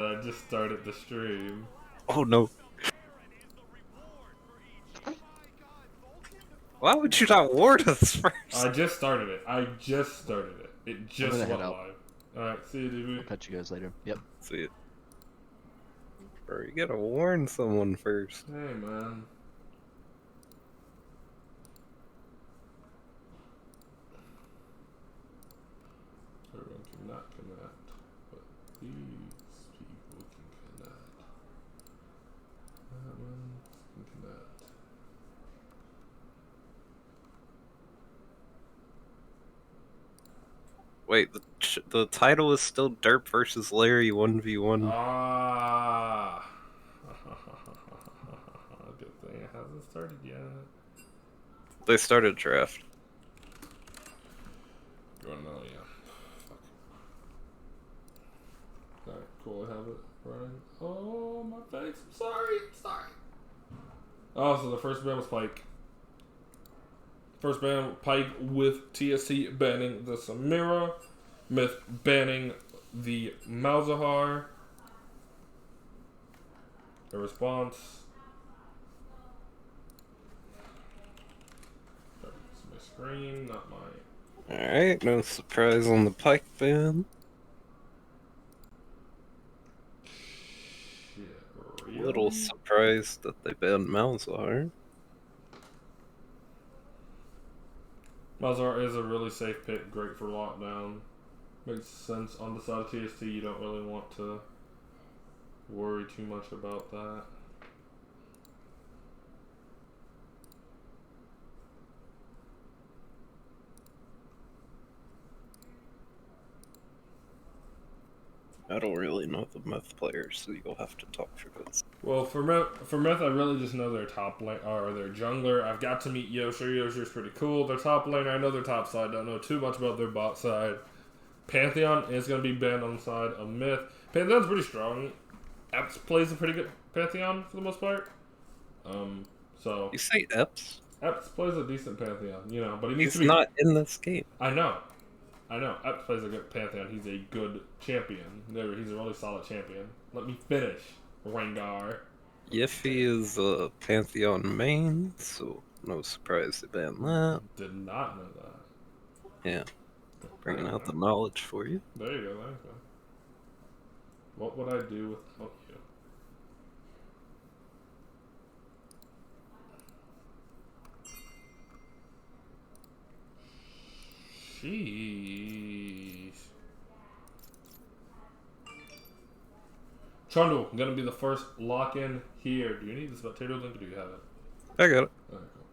I just started the stream. Oh no. Why would you not warn us first? I just started it. It just gonna went head out. live. Alright, see you, DB. I'll catch you guys later. Yep. See it. Bro, you gotta warn someone first. Hey, man. Everyone cannot connect, but these people can connect. That one can connect. Wait, the title is still Derp versus Larry 1v1. Ah. Good thing it hasn't started yet. They started draft. You wanna know? Yeah. Fuck. Alright, cool. I have it running. Oh, my face. I'm sorry. Oh, so the first ban was Pike. First ban, Pike with TST banning the Samira. Myth banning the Malzahar. The response. That's my screen, not my. Alright, no surprise on the Pike ban. Shit, really? Little surprised that they banned Malzahar. Malzahar is a really safe pick, great for lockdown. Makes sense on the side of TST, you don't really want to worry too much about that. I don't really know the Myth players, so you'll have to talk for this. Well, for Myth, I really just know their top lane or their jungler. I've got to meet Yosher. Yosher's pretty cool. Their top laner, I know their top side. Don't know too much about their bot side. Pantheon is going to be banned on the side of Myth. Pantheon's pretty strong. Epps plays a pretty good Pantheon for the most part. So You say Epps? Epps plays a decent Pantheon, you know, but he needs He's to be. not in this game. I know. Epps plays a good Pantheon. He's a good champion. He's a really solid champion. Let me finish, Rengar. Yiffy is a Pantheon main, so no surprise they banned that. Did not know that. Yeah. Bringing out the knowledge for you. There you go. What would I do without you? Jeez. Trundle, gonna be the first lock-in here. Do you need this potato link or do you have it? I got it. Alright, cool.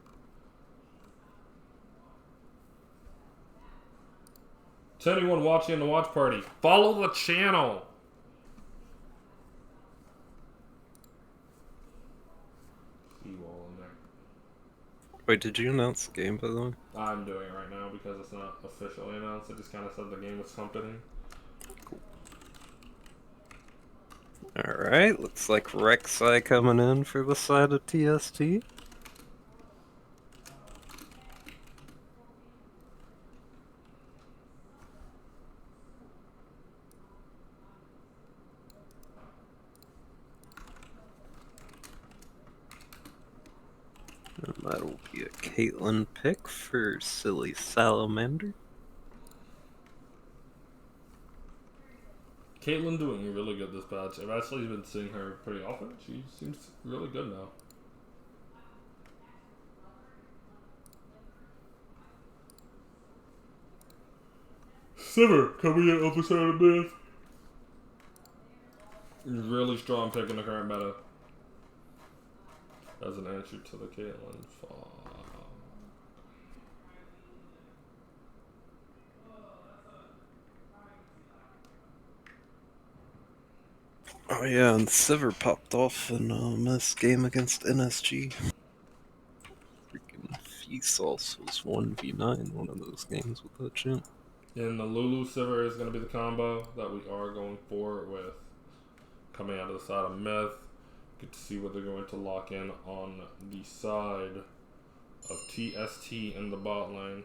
To anyone watching in the watch party, follow the channel. Seawall in there. Wait, did you announce the game, by the way? I'm doing it right now because it's not officially announced. It just kind of said the game was something. Alright, looks like Rek'Sai coming in for the side of TST. And that'll be a Caitlyn pick for Silly Salamander. Caitlyn doing really good this patch. I've actually been seeing her pretty often. She seems really good now. Sivir coming in opposite of Myth. Really strong pick in the current meta. As an answer to the Caitlyn fall. Oh yeah, and Sivir popped off in this game against NSG. Freaking Feasos was 1v9 one of those games with that shit. And the Lulu Sivir is going to be the combo that we are going for with coming out of the side of Myth. Get to see what they're going to lock in on the side of TST in the bot lane.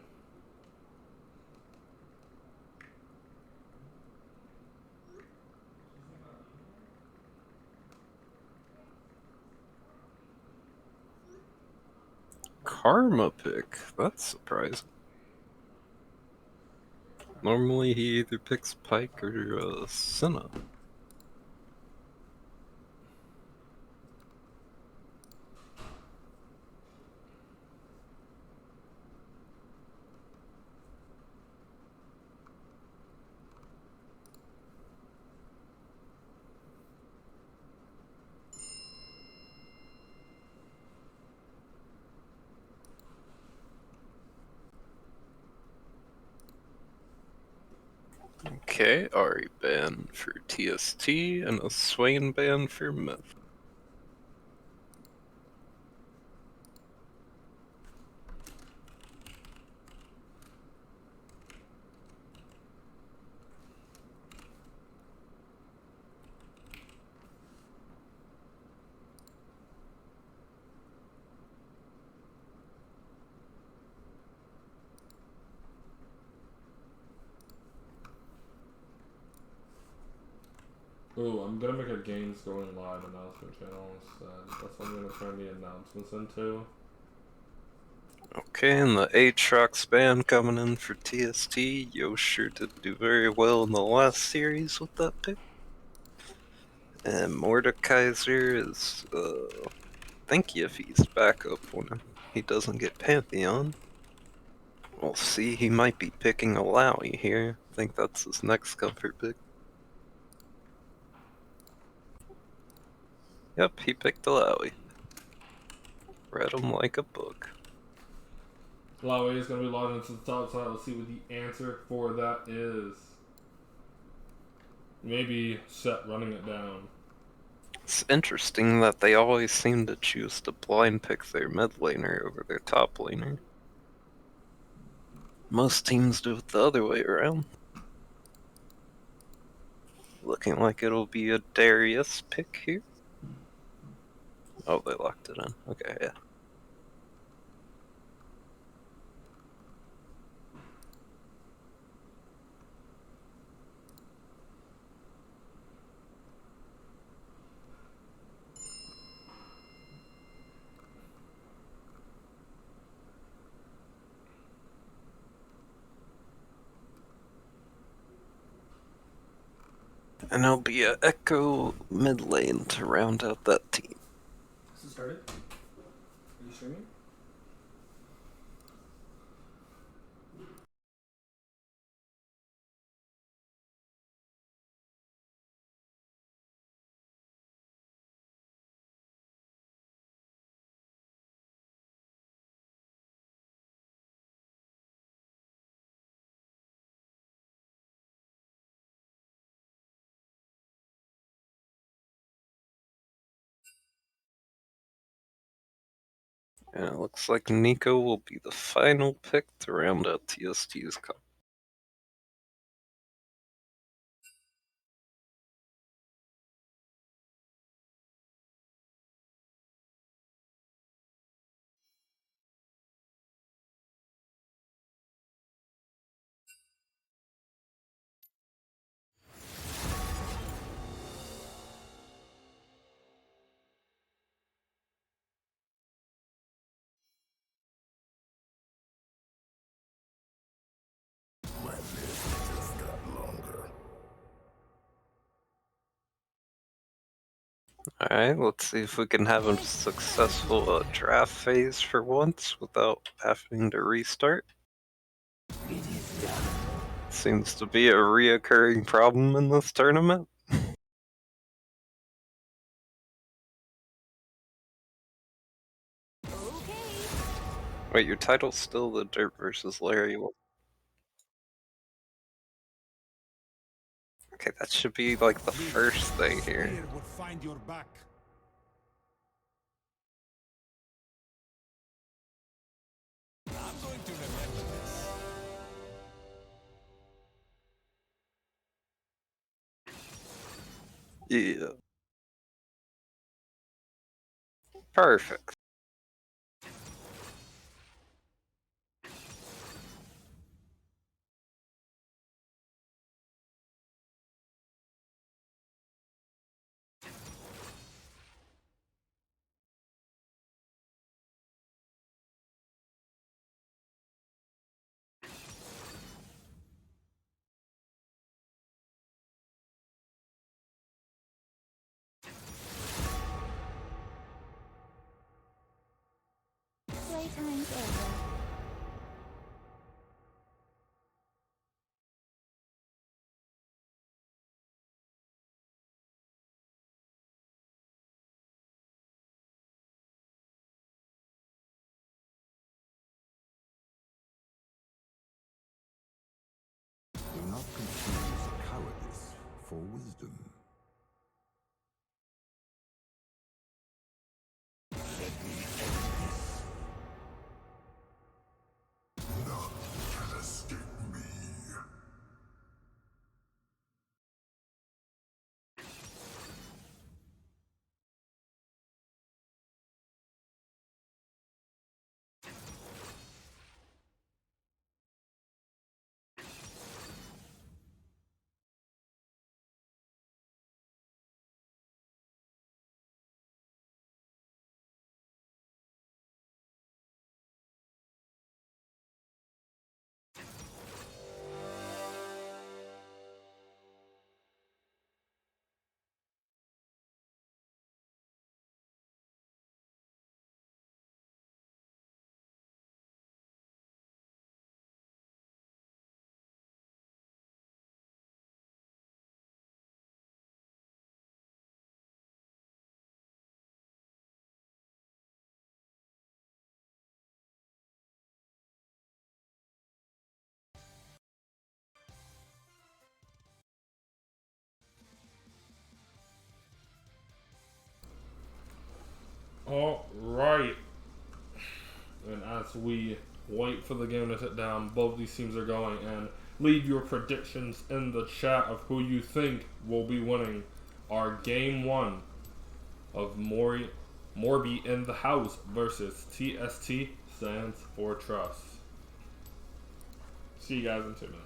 Karma pick. That's surprising. Normally he either picks Pike or Senna. Okay, Ari ban for TST and a Swain ban for Myth. Ooh, I'm gonna make a games going live announcement channel instead. That's what I'm gonna turn the announcements into. Okay, and the Aatrox ban coming in for TST. Yosher did do very well in the last series with that pick. And Mordekaiser is, thank you if he's backup when he doesn't get Pantheon. We'll see, he might be picking Alawi here. I think that's his next comfort pick. Yep, he picked Alawi. Read him like a book. Lawe is gonna be logged into the top side. Let's see what the answer for that is. Maybe Set running it down. It's interesting that they always seem to choose to blind pick their mid laner over their top laner. Most teams do it the other way around. Looking like it'll be a Darius pick here. Oh, they locked it in. Okay, yeah. And it'll be a Echo mid lane to round out that team. Has it started? Are you streaming? And it looks like Nico will be the final pick to round out TST's cup. Alright, let's see if we can have a successful draft phase for once without having to restart. Seems to be a reoccurring problem in this tournament. Wait, your title's still the Dirt versus Larry one. Okay, that should be like the first thing here. Yeah. Perfect. not confuse cowardice for wisdom. None can escape me. All right. And as we wait for the game to sit down, both these teams are going, and leave your predictions in the chat of who you think will be winning our game one of Morby in the House versus TST stands for Trust. See you guys in 2 minutes.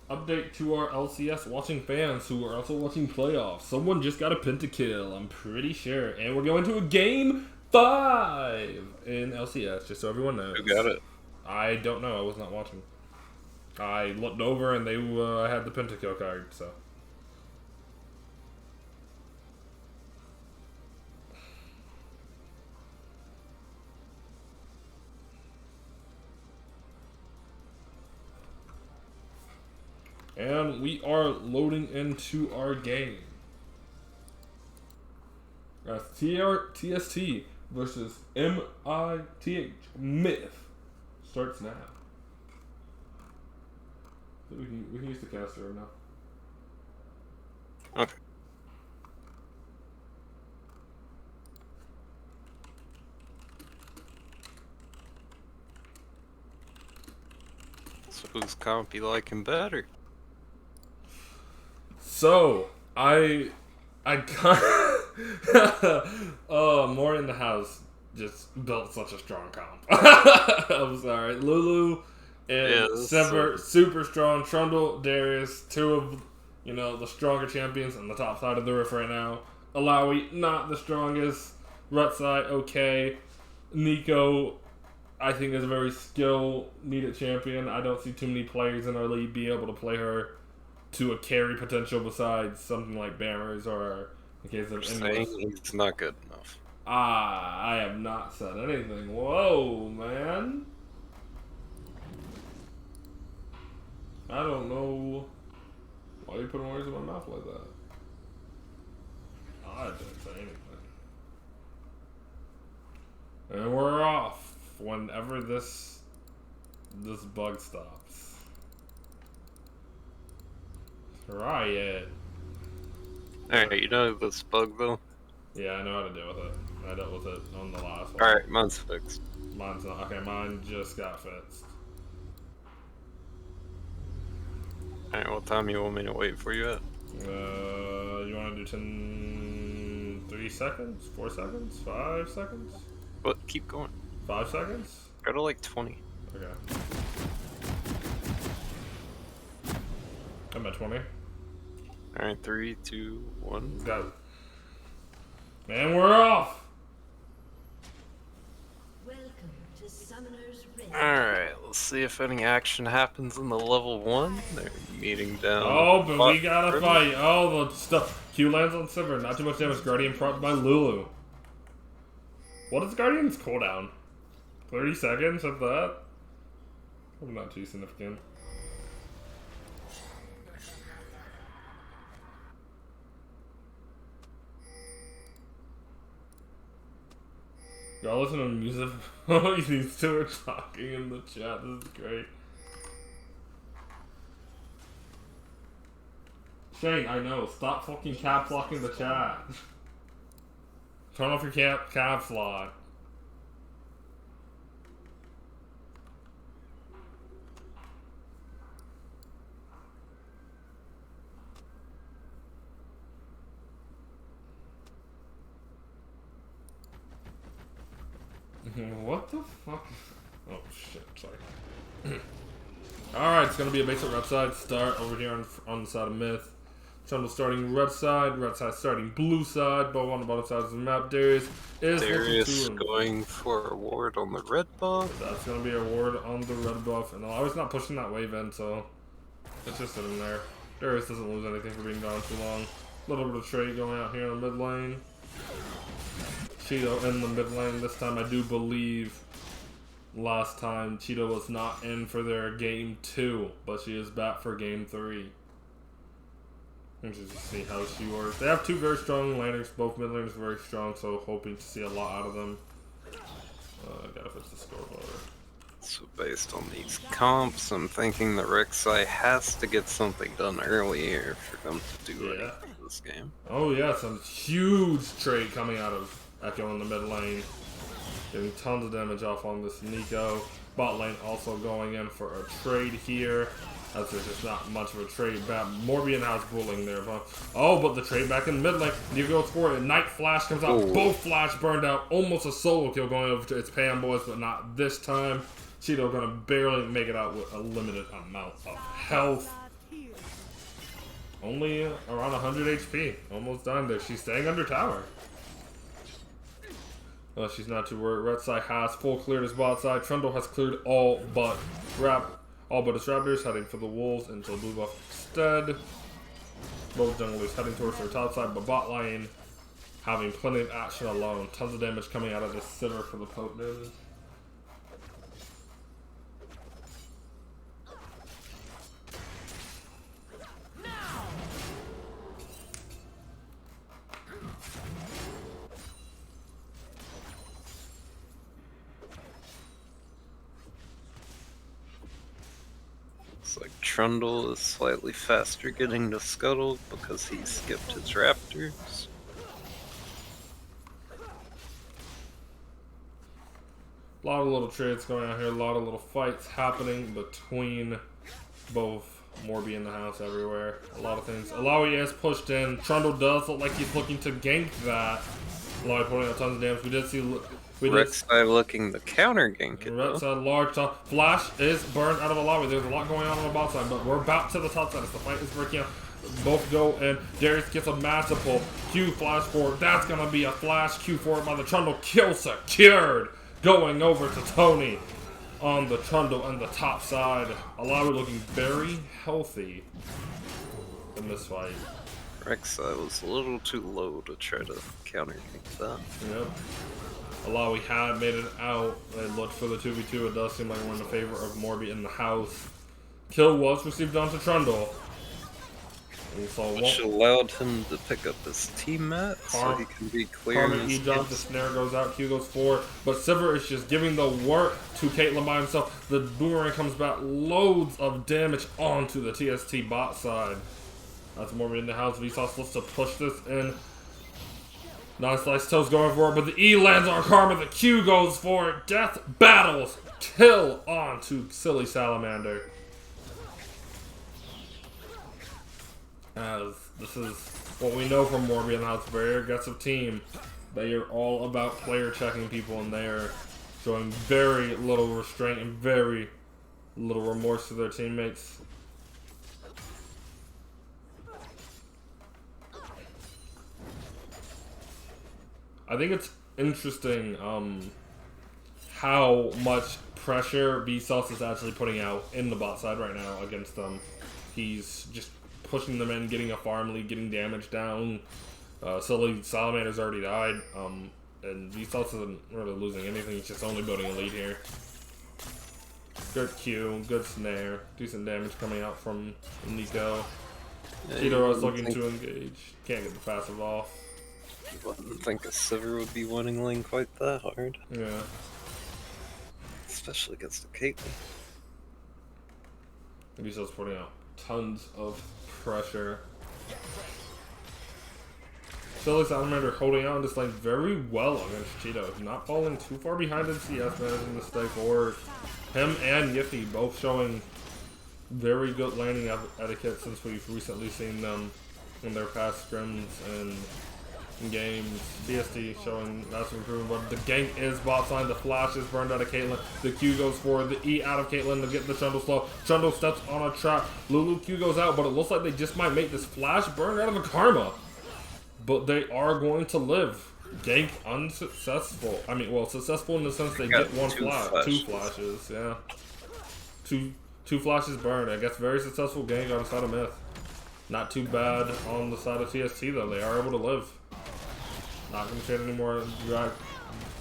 Update to our LCS watching fans who are also watching playoffs. Someone just got a pentakill, I'm pretty sure. And we're going to a game 5 in LCS, just so everyone knows. Who got it? I don't know, I was not watching. I looked over and they had the pentakill card, so. And we are loading into our game. That's TST versus MITH. Myth. Starts now. We can use the caster right now. Okay. So whose comp you liking better? So I kind more in the house just built such a strong comp. I'm sorry, Lulu and Sever super strong. Trundle, Darius, two of the stronger champions on the top side of the rift right now. Alawi, not the strongest. Rutsai, okay. Nico, I think is a very skill needed champion. I don't see too many players in our league be able to play her to a carry potential besides something like Bammers or in case of saying he's not good enough. I have not said anything. Whoa, man. I don't know why you putting words in my mouth like that. I didn't say anything. And we're off whenever this bug stops. Riot. Alright, you know this bug though? Yeah, I know how to deal with it. I dealt with it on the last one. Alright, mine's fixed. Mine's not. Okay, mine just got fixed. Alright, what time you want me to wait for you at? You want to do 3 seconds? 4 seconds? 5 seconds? But keep going. 5 seconds? Go to like 20. Okay. I'm at 20. Alright, 3, 2, 1. Let's go. And we're off! Welcome to Summoner's Rift. Alright, let's see if any action happens in the level 1. They're meeting down. Oh, but we gotta fight. Oh, the stuff. Q lands on Silver. Not too much damage. Guardian propped by Lulu. What is Guardian's cooldown? 30 seconds of that? Probably not too significant. Y'all listen to music. Oh, these two are talking in the chat. This is great. Shane, I know. Stop fucking caps locking the chat. Turn off your caps lock. What the fuck? Oh shit, sorry. Alright, it's gonna be a basic red side start over here on the side of Myth. Trundle starting red side starting blue side, both on the bottom sides of the map. Darius is going for a ward on the red buff. That's gonna be a ward on the red buff, and I was not pushing that wave in, so it's just sitting there. Darius doesn't lose anything for being gone too long. A little bit of trade going out here in the mid lane. Cheeto in the mid lane this time. I do believe last time Cheeto was not in for their game 2, but she is back for game 3. Interesting to see how she works. They have two very strong laners, both mid laners very strong, so hoping to see a lot out of them. Gotta fix the scoreboard. So based on these comps, I'm thinking the Rek'Sai has to get something done earlier for them to do anything in this game. Oh yeah, some huge trade coming out of Echo in the mid lane. Getting tons of damage off on this Nico. Bot lane also going in for a trade here. As there's just not much of a trade back. Morbian House bullying there. Oh, but the trade back in the mid lane. Nico goes for it. Night Flash comes out. Ooh. Both Flash burned out. Almost a solo kill going over to its Pam boys, but not this time. Cheeto gonna barely make it out with a limited amount of health. Only around 100 HP. Almost done there. She's staying under tower. Well, she's not too worried. Red side has full cleared his bot side. Trundle has cleared all but his Raptors, heading for the Wolves until blue buff instead. Both junglers heading towards their top side, but bot lane having plenty of action alone. Tons of damage coming out of this Sivir for the poke damage. Looks like Trundle is slightly faster getting to Scuttle because he skipped his Raptors. A lot of little trades going on here, a lot of little fights happening between both Morby in the house everywhere. A lot of things. Alawi is pushed in. Trundle does look like he's looking to gank that. Alawi putting out tons of damage. We did see... Rek'Sai looking to counter gank it. Rek'Sai large top. Flash is burned out of Alawi. There's a lot going on the bot side, but we're about to the top side as the fight is breaking out. Both go and Darius gets a massive pull. Q flash forward. That's going to be a flash Q forward by the Trundle. Kill secured. Going over to Tony on the Trundle and the top side. Alawi looking very healthy in this fight. Rek'Sai was a little too low to try to counter gank that. Yep. Alawi had made it out. They looked for the 2v2. It does seem like we're in the favor of Morby in the house. Kill was received onto Trundle. Which allowed him to pick up his team mat so he can be clear. Carmen E-jump, the snare goes out, Q goes forward, but Sivir is just giving the work to Caitlyn by himself. The boomerang comes back, loads of damage onto the TST bot side. That's Morby in the house. Vsauce looks to push this in. Non-slice toes going for it, but the E lands on Karma. The Q goes for it. Death battles. Kill onto Silly Salamander. As this is what we know from Morby in the house. Very aggressive team. They are all about player checking people, and they are showing very little restraint and very little remorse to their teammates. I think it's interesting how much pressure Vsauce is actually putting out in the bot side right now against them. He's just pushing them in, getting a farm lead, getting damage down. Silly Salamander's already died, and Vsauce isn't really losing anything. He's just only building a lead here. Good Q, good snare, decent damage coming out from Nico. Tito is looking to engage. Can't get the passive off. I wouldn't think a Sivir would be winning lane quite that hard. Yeah. Especially against a Caitlyn. Vsauce putting out tons of pressure. Silly Salamander holding out in this lane very well against Cheeto. Not falling too far behind in CS, managing to stay forward. Him and Yiffy both showing very good landing etiquette since we've recently seen them in their past scrims and games. DST showing massive improvement, but the gank is bot side. The flash is burned out of Caitlyn. The Q goes forward. The E out of Caitlyn to get the Trundle slow. Trundle steps on a trap. Lulu Q goes out, but it looks like they just might make this flash burn out of the Karma. But they are going to live. Gank unsuccessful. I mean, well, successful in the sense they get one flash. Two flashes, yeah. Two flashes burned. I guess very successful gank on the side of Myth. Not too bad on the side of TST though. They are able to live. Not going to get any more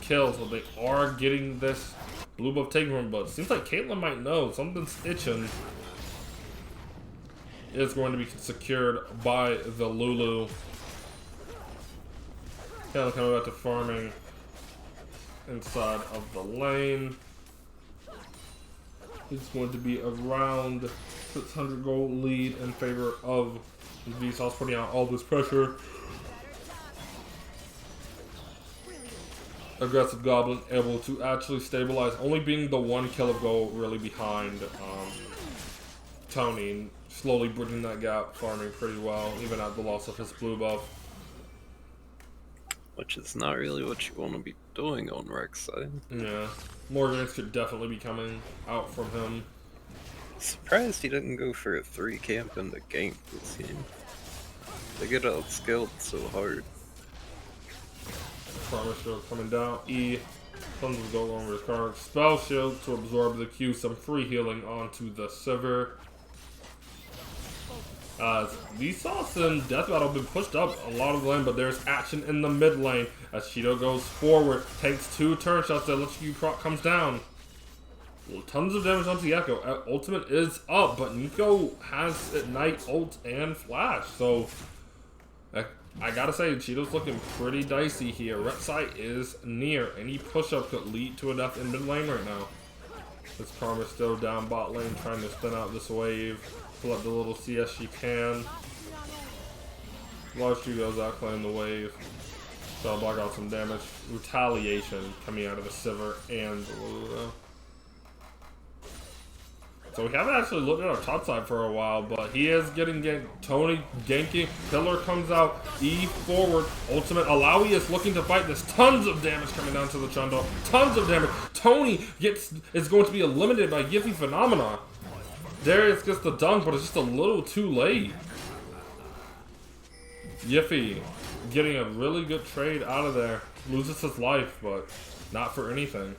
kills, but they are getting this blue buff taken from them. But it seems like Caitlyn might know something's itching. Is going to be secured by the Lulu. Caitlyn coming back to farming inside of the lane. It's going to be around 600 gold lead in favor of Vsauce, putting out all this pressure. Aggressive Goblin able to actually stabilize, only being the one kill of gold really behind Tony, slowly bridging that gap, farming pretty well, even at the loss of his blue buff. Which is not really what you want to be doing on Rek'Sai. Yeah, more games could definitely be coming out from him. Surprised he didn't go for a 3 camp in the gank this game. They get outskilled so hard. Farmer shield coming down. E. Tons of gold over his card. Spell shield to absorb the Q. Some free healing onto the Sivir. Vsauce and Death Battle have been pushed up a lot of the lane, but there's action in the mid lane as Cheeto goes forward, takes 2 turn shots, that Q proc comes down. Tons of damage onto Echo. Ultimate is up, but Nico has Ignite, ult, and Flash, so I gotta say, Cheeto's looking pretty dicey here. Rek'Sai is near. Any push-up could lead to a death in mid lane right now. This Karma's still down bot lane trying to spin out this wave. Pull up the little CS she can. Large Q goes out playing the wave. So I'll block out some damage. Retaliation coming out of the Sivir and the Lulu. So we haven't actually looked at our top side for a while, but he is getting ganked. Tony ganking. Pillar comes out. E forward. Ultimate. Alawi is looking to fight. There's tons of damage coming down to the Trundle. Tons of damage. Tony is going to be eliminated by Yiffy Phenomena. Darius gets the dunk, but it's just a little too late. Yiffy getting a really good trade out of there. Loses his life, but not for anything.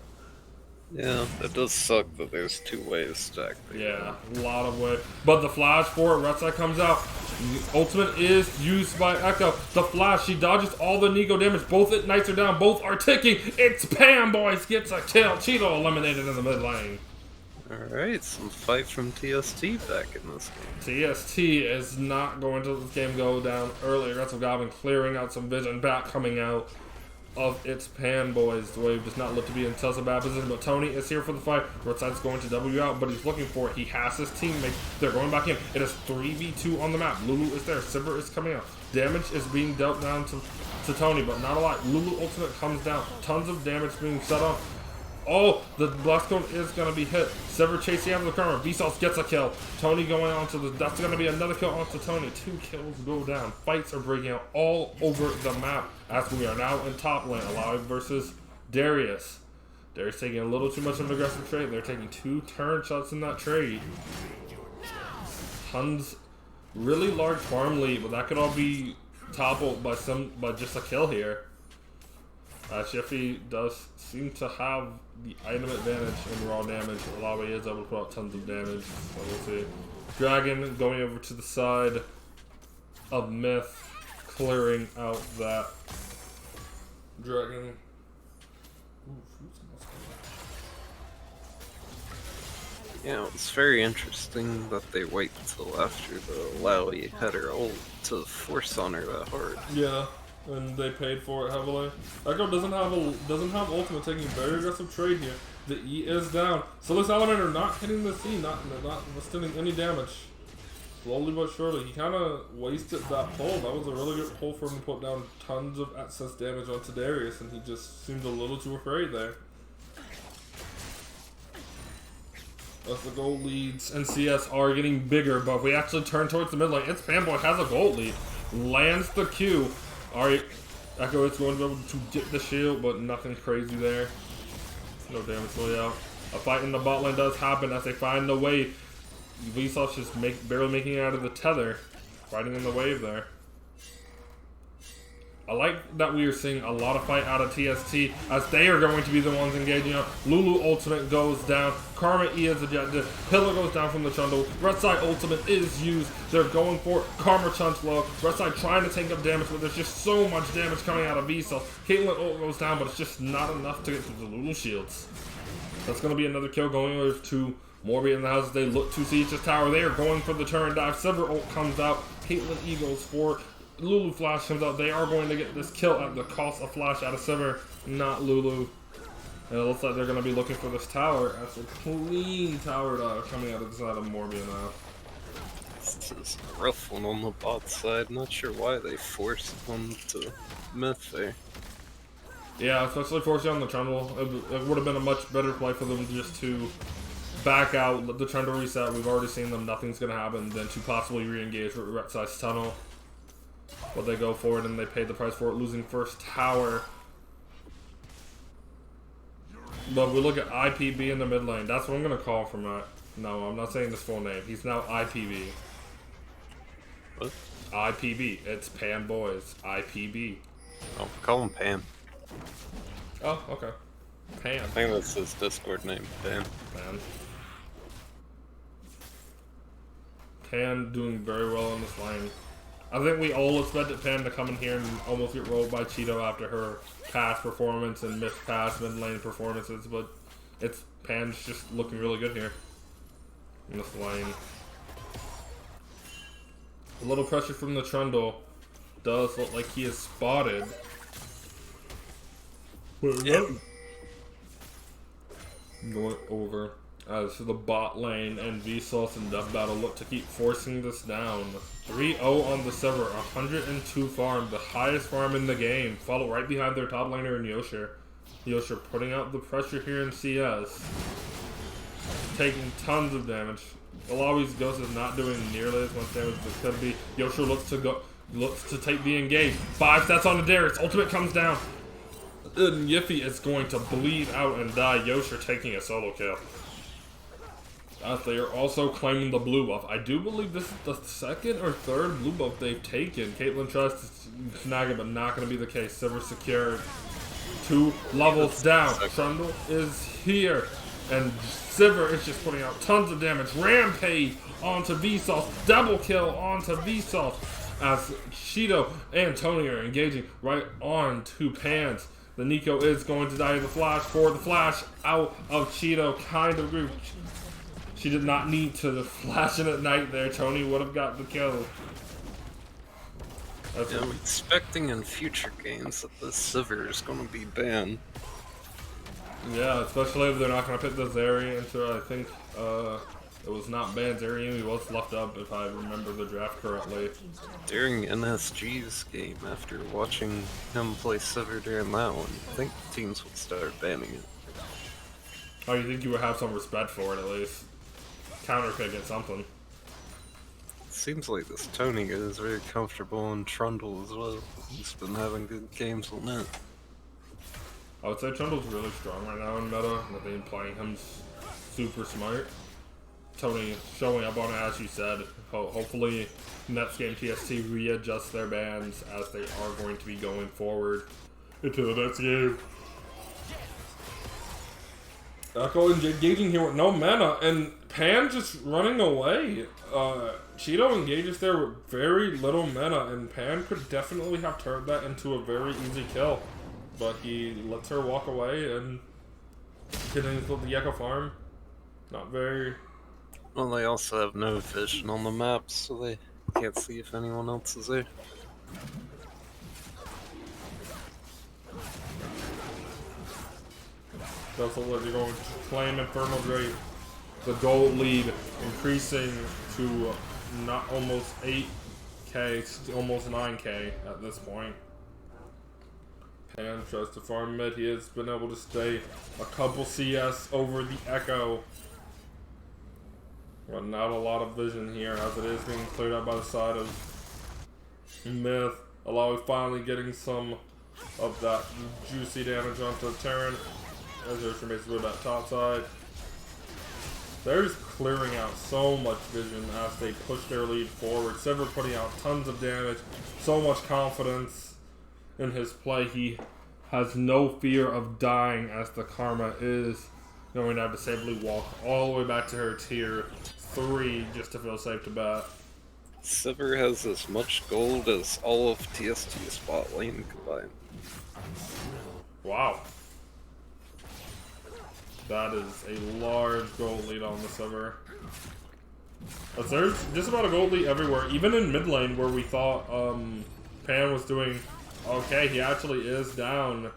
Yeah, it does suck that there's 2 waves stacked. Yeah, a lot of way. But the flash for it, Retsai comes out. Ultimate is used by Echo. The flash, she dodges all the Nico damage. Both Knights are down, both are ticking. It's Pam Boys gets a kill. Cheeto eliminated in the mid lane. Alright, some fight from TST back in this game. TST is not going to let this game go down early. Retsu Goblin clearing out some vision back coming out of its Pan Boys. The wave does not look to be in such a bad position, but Tony is here for the fight. Redside going to W out, but he's looking for it. He has his teammates. They're going back in. It is 3v2 on the map. Lulu is there. Sivir is coming out. Damage is being dealt down to Tony, but not a lot. Lulu ultimate comes down. Tons of damage being set off. Oh, the blast cone is going to be hit. Sivir chasing after the corner. Vsauce gets a kill. Tony going on to the... That's going to be another kill onto Tony. 2 kills go down. Fights are breaking out all over the map as we are now in top lane. Alawi versus Darius. Darius taking a little too much of an aggressive trade. They're taking 2 turn shots in that trade. Tons... Really large farm lead, but that could all be toppled by just a kill here. Shiffy does seem to have the item advantage in raw damage. Alawi is able to put out tons of damage. So we'll see. Dragon going over to the side of Myth, clearing out that Dragon. Yeah, it's very interesting that they wait until after the Alawi had her ult to force on her that hard. Yeah. And they paid for it heavily. Echo doesn't have ultimate, taking very aggressive trade here. The E is down. So this Salamander not hitting the C, not withstanding any damage. Slowly but surely. He kind of wasted that pull. That was a really good pull for him to put down tons of excess damage onto Darius, and he just seemed a little too afraid there. As the gold leads and CS are getting bigger, but if we actually turn towards the mid lane, it's Fanboy has a gold lead. Lands the Q. Alright, Echo is going to be able to get the shield, but nothing crazy there. No damage really out. A fight in the bot lane does happen as they find the wave. Vsauce just barely making it out of the tether. Fighting in the wave there. I like that we are seeing a lot of fight out of TST as they are going to be the ones engaging up. Lulu ultimate goes down. Karma E is ejected. Pillar goes down from the Trundle. Redside ultimate is used. They're going for it. Karma chunks low. Redside trying to take up damage, but there's just so much damage coming out of Vsauce. Caitlyn ult goes down, but it's just not enough to get through the Lulu shields. That's going to be another kill going over to Morbi in the house. They look to siege this tower. They are going for the turn dive. Sivir ult comes out. Caitlyn E goes for it. Lulu flash comes out. They are going to get this kill at the cost of flash out of Sivir, not Lulu. And it looks like they're going to be looking for this tower. That's a clean tower dive coming out of the side of Morbius now. This is a rough one on the bot side. Not sure why they forced one to Myth there. Yeah, especially forcing on the Trundle. It would have been a much better play for them just to back out, let the Trundle reset. We've already seen them. Nothing's going to happen. Then to possibly re-engage with Retside's tunnel. But they go for it and they pay the price for it, losing first tower. But we look at IPB in the mid lane. That's what I'm going to call from that. No, I'm not saying his full name. He's now IPB. What? IPB. It's Pan Boys. IPB. Oh, call him Pam. Oh, okay. Pan. I think that's his Discord name, Pam. Pan. Pan doing very well in this lane. I think we all expected Pan to come in here and almost get rolled by Cheeto after her past performance and missed past mid lane performances, but it's Pan's just looking really good here in this lane. A little pressure from the Trundle. Does look like he is spotted. Yep. Going over As for the bot lane and Vsauce and Death Battle look to keep forcing this down. 3-0 on the server, 102 farm, the highest farm in the game. Follow right behind their top laner in Yosher. Yosher putting out the pressure here in CS. Taking tons of damage. Alawi's Ghost is not doing nearly as much damage as it could be. Yosher looks to take the engage. 5 stats on the Darius. Ultimate comes down. And Yiffy is going to bleed out and die. Yosher taking a solo kill. They are also claiming the blue buff. I do believe this is the second or third blue buff they've taken. Caitlyn tries to snag it, but not going to be the case. Silver secured. 2 levels down. Trundle is here. And Sivir is just putting out tons of damage. Rampage onto Vsauce. Double kill onto Vsauce. As Shido and Tony are engaging right on to Pans. The Nico is going to die in the flash for the flash out of Shido. Kind of agree. She did not need to flash in at night there. Tony would have got the kill. I'm expecting in future games that the Sivir is going to be banned. Yeah, especially if they're not going to pick the Zarya into, I think, it was not banned. Zarya, he was left up, if I remember the draft correctly. During NSG's game, after watching him play Sivir during that one, I think teams would start banning it. Oh, you think you would have some respect for it, at least? Counter pick at something. Seems like this Tony guy is very comfortable in Trundle as well. He's been having good games on that. I would say Trundle's really strong right now in meta. I think playing him super smart. Tony showing up on it, as you said. Hopefully, next game TST readjusts their bans as they are going to be going forward into the next game. Echo engaging here with no mana, and Pan just running away. Cheeto engages there with very little mana, and Pan could definitely have turned that into a very easy kill. But he lets her walk away and continues with the Echo farm. Not very... Well, they also have no vision on the map, so they can't see if anyone else is there. That's what they're going to claim Infernal Drake. The gold lead increasing to not almost 8k, almost 9k at this point. Pan tries to farm mid. He has been able to stay a couple CS over the Echo. But not a lot of vision here as it is being cleared out by the side of Myth. Alawi finally getting some of that juicy damage onto Terran. As Yosher makes it to that top side. They're just clearing out so much vision as they push their lead forward. Sivir putting out tons of damage. So much confidence in his play. He has no fear of dying as the Karma is going to have to safely walk all the way back to her tier 3 just to feel safe to bat. Sivir has as much gold as all of TST's bot lane combined. Wow. That is a large gold lead on the Sivir. But there's just about a gold lead everywhere. Even in mid lane where we thought Pan was doing okay, he actually is down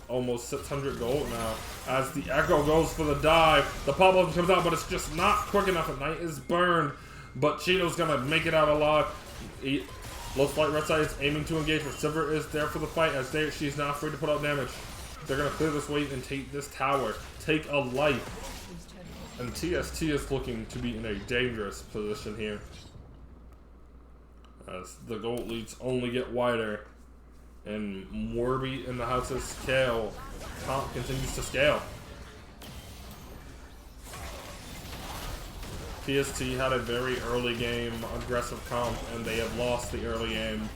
almost 600 gold now. As the Echo goes for the dive, the pop-up comes out, but it's just not quick enough. The Knight is burned, but Cheeto's gonna make it out alive. Looks like Red Side is aiming to engage, but Sivir is there for the fight as she's not free to put out damage. They're going to clear this wave and take this tower. Take a life. And TST is looking to be in a dangerous position here. As the gold leads only get wider. And Morby in the house of scale. Comp continues to scale. TST had a very early game aggressive comp, and they have lost the early game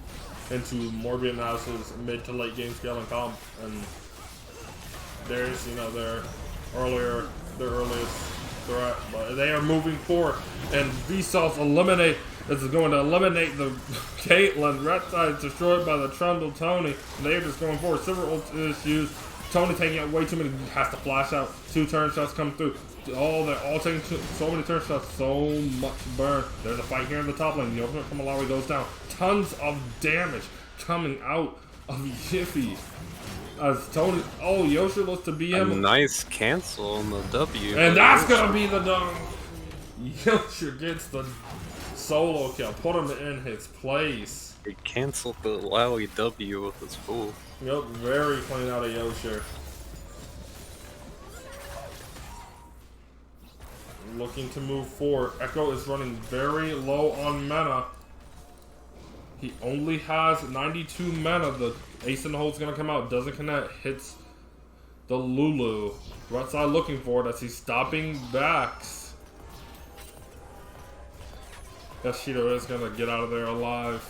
into Morby in the house's mid to late game scaling comp. And there's, you know, their earliest threat, but they are moving forward, and Vsauce is going to eliminate the Caitlyn. Red Side destroyed by the Trundle Tony. They're just going forward. Silver ult is used. Tony taking out way too many. Has to flash out. 2 turn shots come through. They're all taking so many turn shots. So much burn. There's a fight here in the top lane. The ultimate from Malawi goes down. Tons of damage coming out of Yiffy. As Tony, oh, Yoshi looks to be A him. nice cancel on the W. And that's gonna be the dunk. Yoshi gets the solo kill. Put him in his place. He canceled the Lowy W with his full. Yep, very clean out of Yoshi. Looking to move forward. Echo is running very low on mana. He only has 92 mana. The Ace in the Hole's gonna come out. Doesn't connect. Hits the Lulu. Right side looking for it as he's stopping backs. Yashiro is gonna get out of there alive.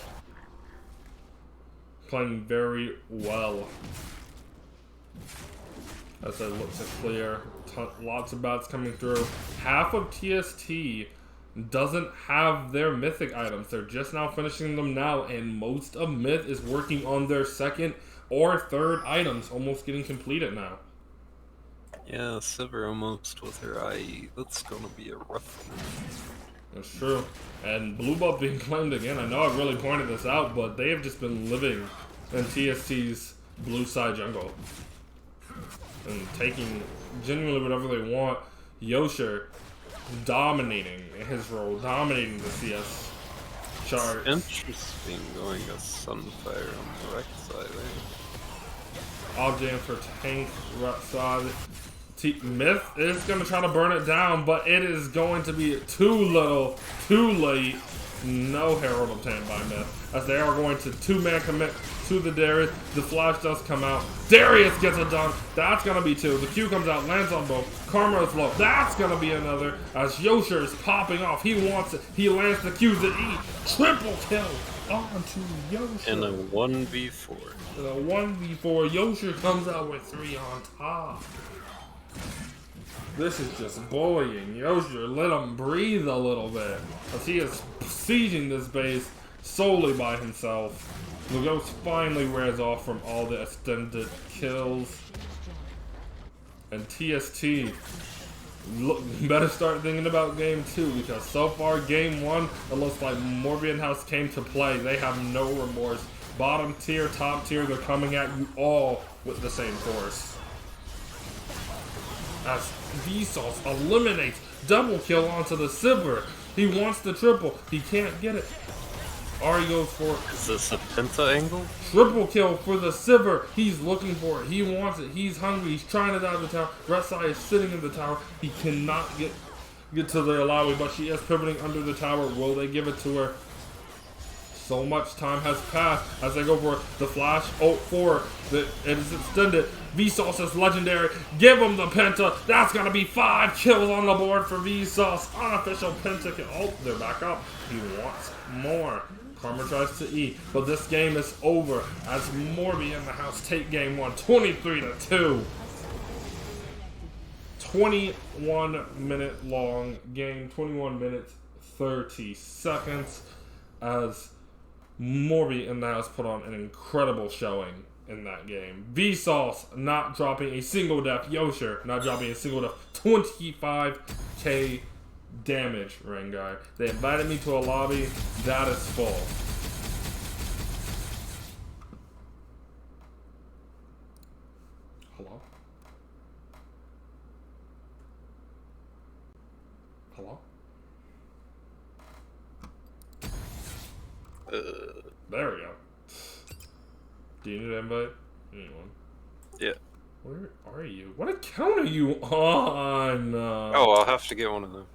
Playing very well. As it looks to clear. Lots of bats coming through. Half of TST doesn't have their mythic items. They're just now finishing them now, and most of Myth is working on their second or third items, almost getting completed now. Yeah, Silver almost with her IE. That's gonna be a rough one. That's true. And Blue Buff being claimed again. I know I really pointed this out, but they have just been living in TST's blue side jungle. And taking genuinely whatever they want. Yosher dominating his role, dominating the CS chart. Interesting going a Sunfire on the right side, eh? Objam for tank right side. Myth is going to try to burn it down, but it is going to be too little, too late. No Herald obtained by Myth, as they are going to two-man commit to the Darius. The flash does come out. Darius gets a dunk. That's going to be two. The Q comes out, lands on both. Karma is low. That's going to be another, as Yosher is popping off. He wants it. He lands the Q's to E. Triple kill onto Yosher. In a 1v4. In a 1v4, Yosher comes out with 3 on top. This is just bullying. Yosher, let him breathe a little bit, as he is sieging this base solely by himself. Lugos finally wears off from all the extended kills. And TST better start thinking about game 2, because so far game 1, it looks like Morbian House came to play. They have no remorse. Bottom tier, top tier, they're coming at you all with the same force. As Vsauce eliminates double kill onto the Sivir. He wants the triple. He can't get it. Ari goes for it. Is this a Penta angle? Triple kill for the Sivir. He's looking for it. He wants it. He's hungry. He's trying to dive the tower. Retsai is sitting in the tower. He cannot get to the Alawi, but she is pivoting under the tower. Will they give it to her? So much time has passed as they go for the flash. Oh, for it is extended. Vsauce is legendary. Give him the penta. That's gonna be 5 kills on the board for Vsauce. Unofficial penta kill. Oh, they're back up. He wants more. Karma tries to E, but this game is over as Morbi in the house take game 1, 23-2. 21-minute long game, 21 minutes 30 seconds, as Morbi in the house put on an incredible showing in that game. Vsauce not dropping a single death. Yosher not dropping a single death. 25k damage, Rengai. They invited me to a lobby. That is full. Hello? Hello? There we go. Do you need an invite? Anyone? Yeah. Where are you? What account are you on? Oh, I'll have to get one of them.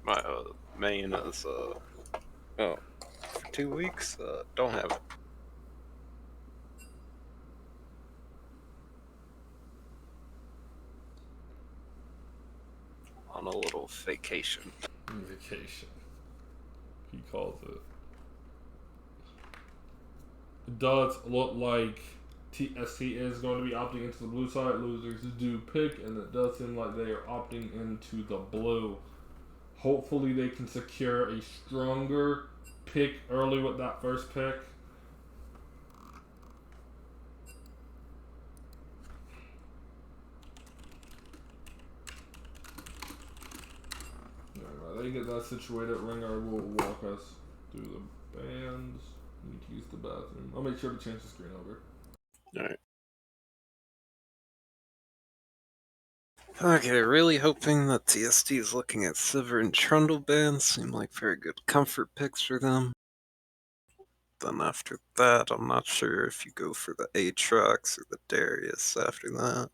My main is, oh, for 2 weeks, don't have it. On a little vacation. Vacation. He calls it. It does look like TST is going to be opting into the blue side. Losers do pick, and it does seem like they are opting into the blue. Hopefully they can secure a stronger pick early with that first pick. Alright, they get that situated. Rengar will walk us through the bands. I need to use the bathroom. I'll make sure to change the screen over. Alright. Okay, really hoping that TST is looking at Sivir and Trundle bans. Seem like very good comfort picks for them. Then after that, I'm not sure if you go for the Aatrox or the Darius after that.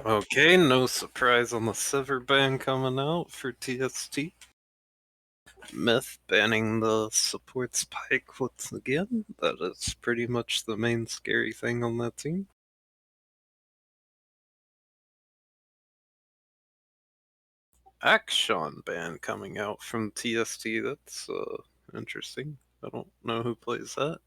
Okay, no surprise on the Sivir ban coming out for TST. Myth banning the support spike once again. That is pretty much the main scary thing on that team. Action ban coming out from TST. That's interesting. I don't know who plays that.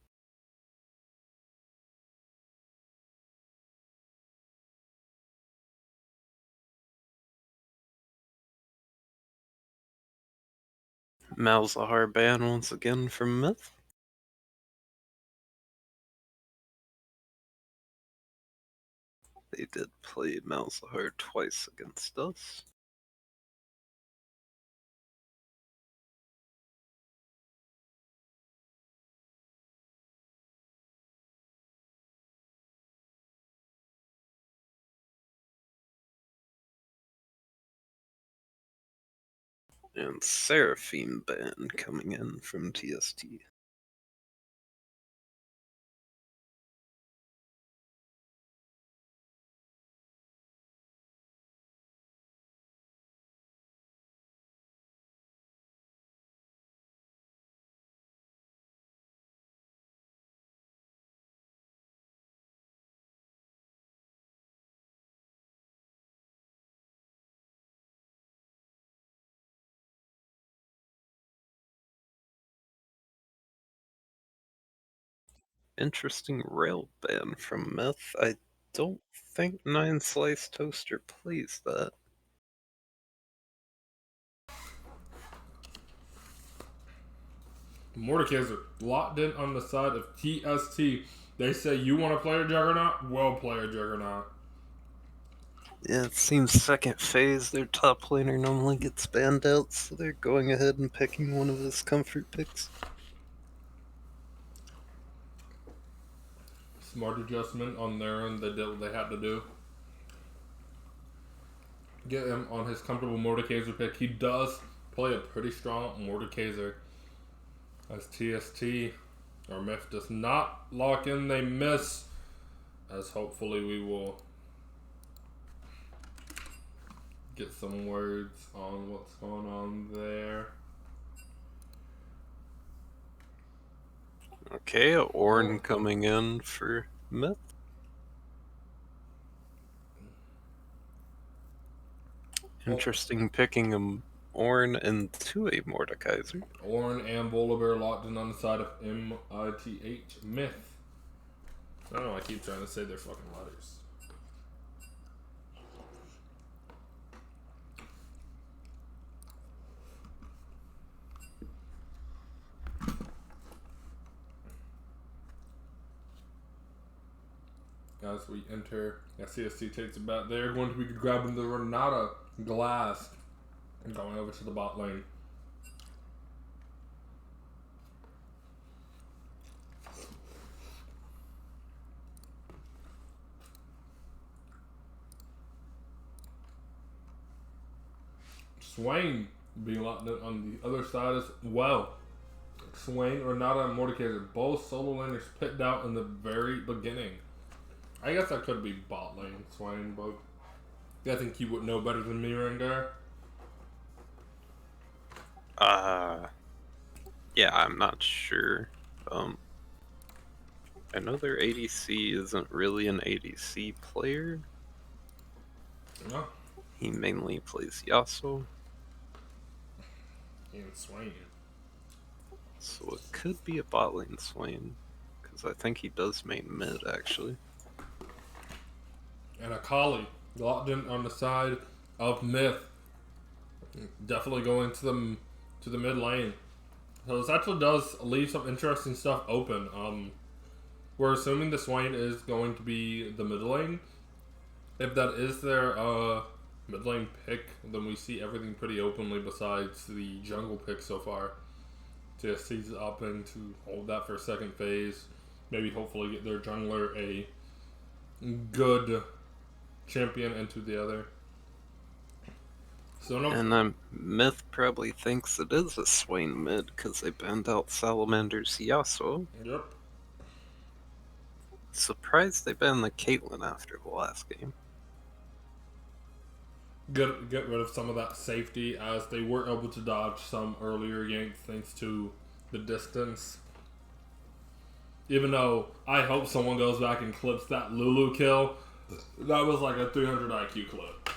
Malzahar ban once again from Myth. They did play Malzahar twice against us. And Seraphine ban coming in from TST. Interesting rail ban from Myth. I don't think 9 Slice Toaster plays that. Mordekaiser locked in on the side of TST. They say you want to play a Juggernaut? Well, play a Juggernaut. Yeah, it seems second phase, their top laner normally gets banned out, so they're going ahead and picking one of his comfort picks. Smart adjustment on their end. They did what they had to do. Get him on his comfortable Mordekaiser pick. He does play a pretty strong Mordekaiser. As TST or Myth does not lock in, they miss. As hopefully we will get some words on what's going on there. Okay, Ornn coming in for Myth. Interesting picking a Ornn into a Mordekaiser. Ornn and Volibear locked in on the side of Mith Myth. I don't know, I keep trying to say their fucking letters. As we enter, CST takes it back. They're going to be grabbing the Renata glass and going over to the bot lane. Swain being locked in on the other side as well. Swain, Renata, and Mordekaiser, both solo laners picked out in the very beginning. I guess that could be bot lane, Swain, but I think you would know better than me, Rengar. Yeah, I'm not sure. I know their ADC isn't really an ADC player. No, He mainly plays Yasuo, and Swain. so it could be a bot lane Swain, because I think he does main mid, actually. And Akali locked in on the side of Myth. Definitely going to the mid lane. So this actually does leave some interesting stuff open. We're assuming the Swain is going to be the mid lane. If that is their mid lane pick, then we see everything pretty openly besides the jungle pick so far. TST's opting to hold that for second phase. Maybe hopefully get their jungler a good champion into the other. So no. And Myth probably thinks it is a Swain mid, because they banned out Salamander's Yasuo. Yep. Surprised they banned the Caitlyn after the last game. Get rid of some of that safety, as they were able to dodge some earlier ganks thanks to the distance. Even though I hope someone goes back and clips that Lulu kill. That was like a 300 IQ clip.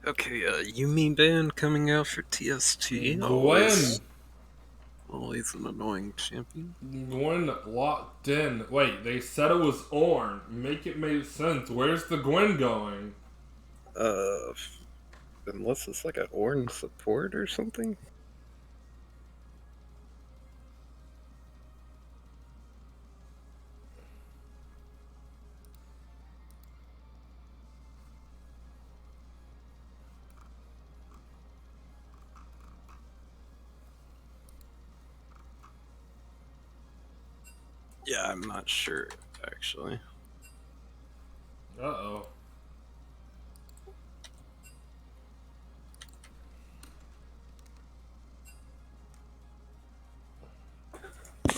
Okay, Yumi ban coming out for TST. Gwen! Always an annoying champion. Gwen locked in. Wait, they said it was Ornn. Make it make sense. Where's the Gwen going? Unless it's like an Ornn support or something? Yeah, I'm not sure, actually. Uh-oh.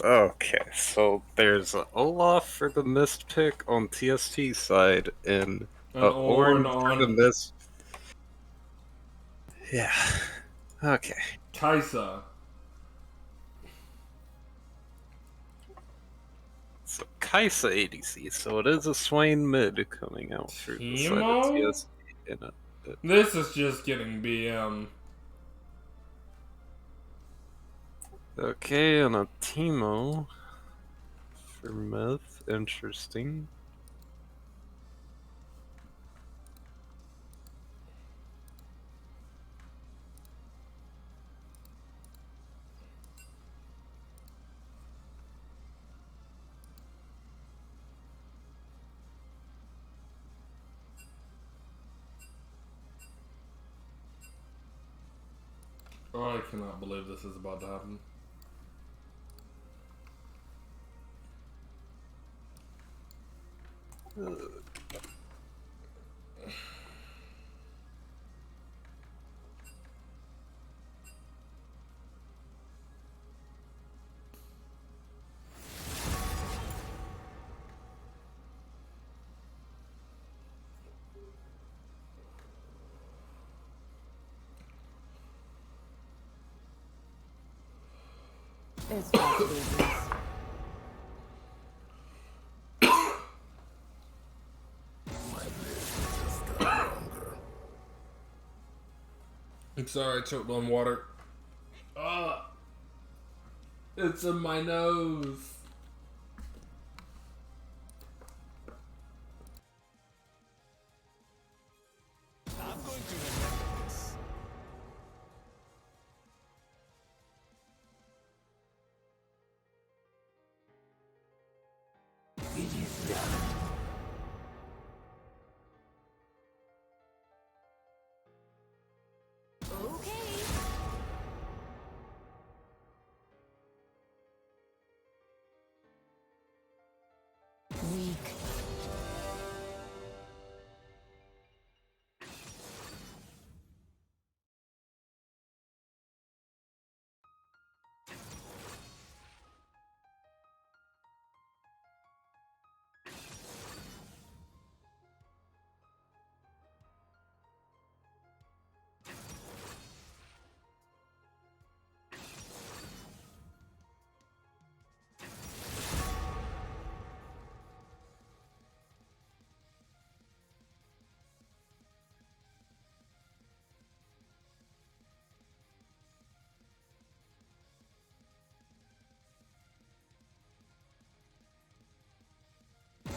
Okay, so there's Olaf for the mist pick on TST side, and Ornn for the on mist. Yeah. Okay. Kaisa. So Kaisa ADC, so it is a Swain mid coming out for the side Teemo? of TST. This is just getting BM. Okay, and a Teemo for Myth. Interesting. Oh, I cannot believe this is about to happen. It's just business. My list just got longer. I'm sorry, I choked on water. It's in my nose. I'm going to remember this. It is done. Okay. Weak.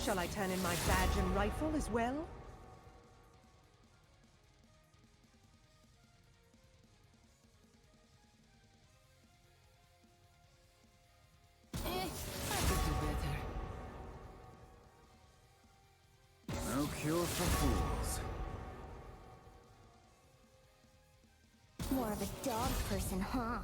Shall I turn in my badge and rifle as well? I could do better. No cure for fools. More of a dog person, huh?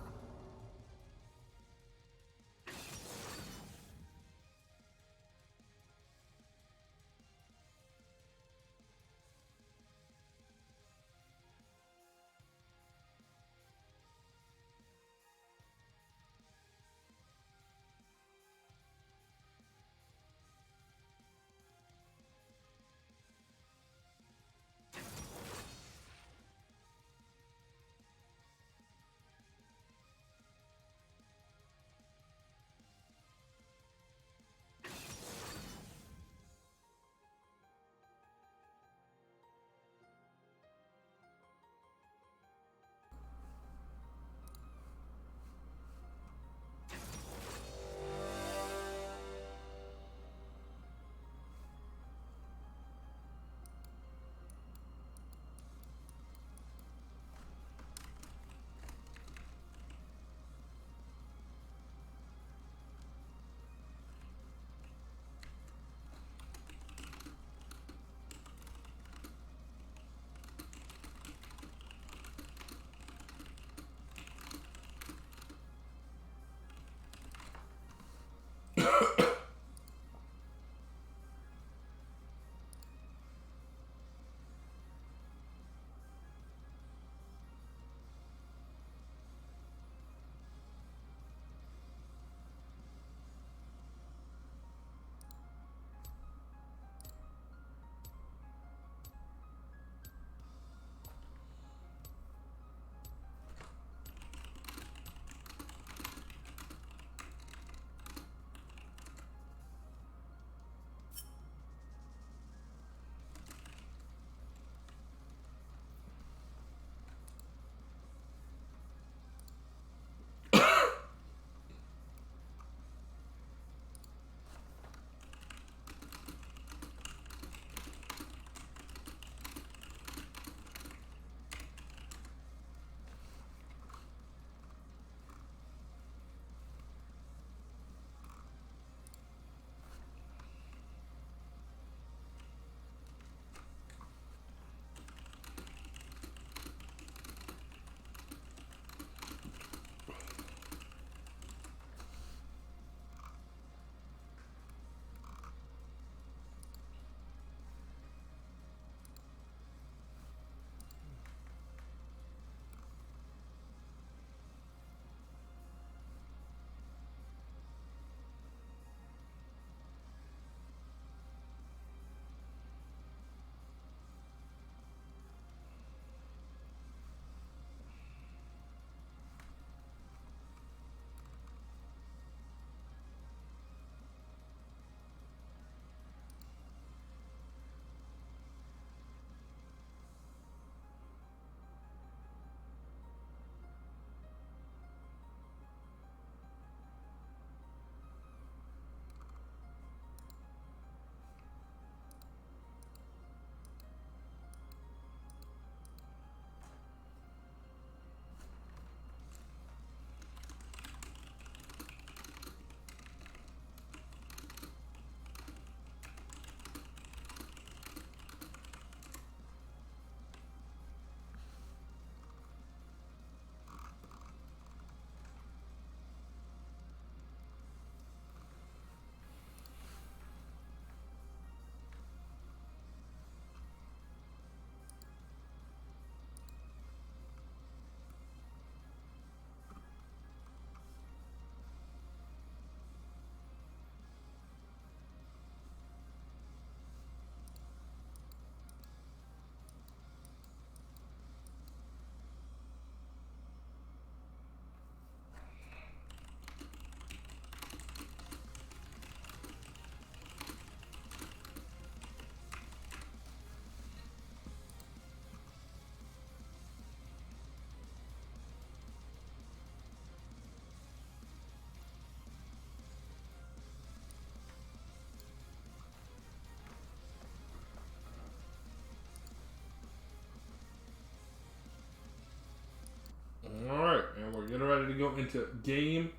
to go into game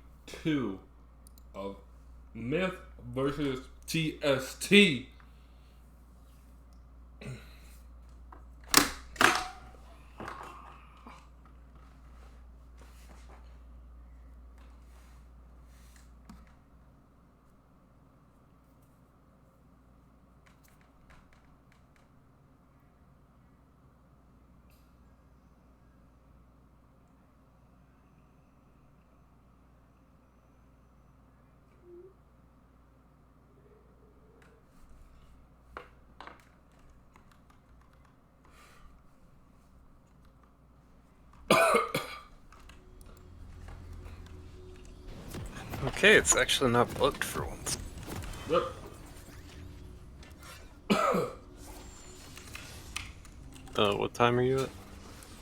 2 of Myth versus TST. Okay, it's actually not booked for once. Yep. What time are you at?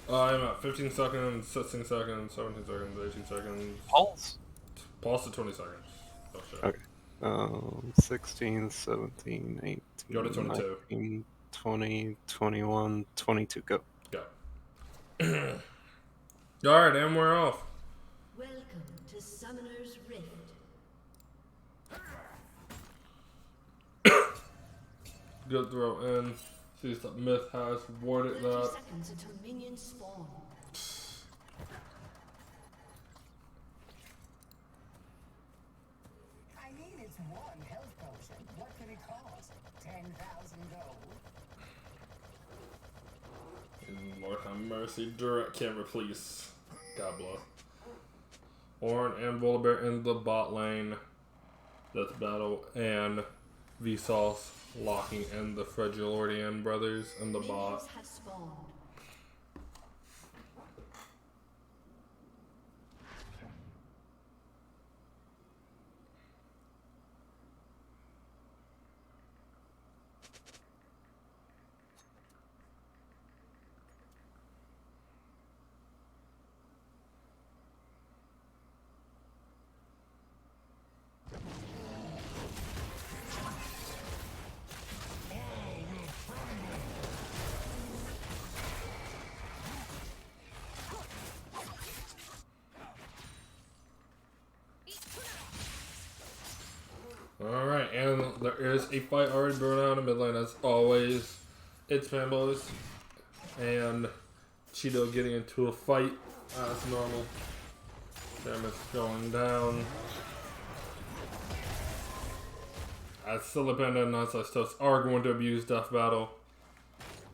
I'm at 15 seconds, 16 seconds, 17 seconds, 18 seconds. Pulse? Pulse to 20 seconds. Oh shit. Okay. 16, 17, 18, Go to 22. 19, 20, 21, 22, go. Go. Alright, and we're off. Welcome to Summoner's Rift. Good throw in. Sees that Myth has warded 30 that. seconds until minions spawn. I mean, it's one health potion. What can it cost? 10,000 gold. Lord have mercy. Direct camera, please. God bless. Ornn and Volibear in the bot lane. Death battle. And Vsauce locking in the Fragilordian brothers in the bot. Minions have spawned. Alright, and there is a fight already brewing out in mid lane as always. It's Fanboys and Cheeto getting into a fight as normal. Damage going down. As Silipanda and Nonsize are going to abuse Death Battle.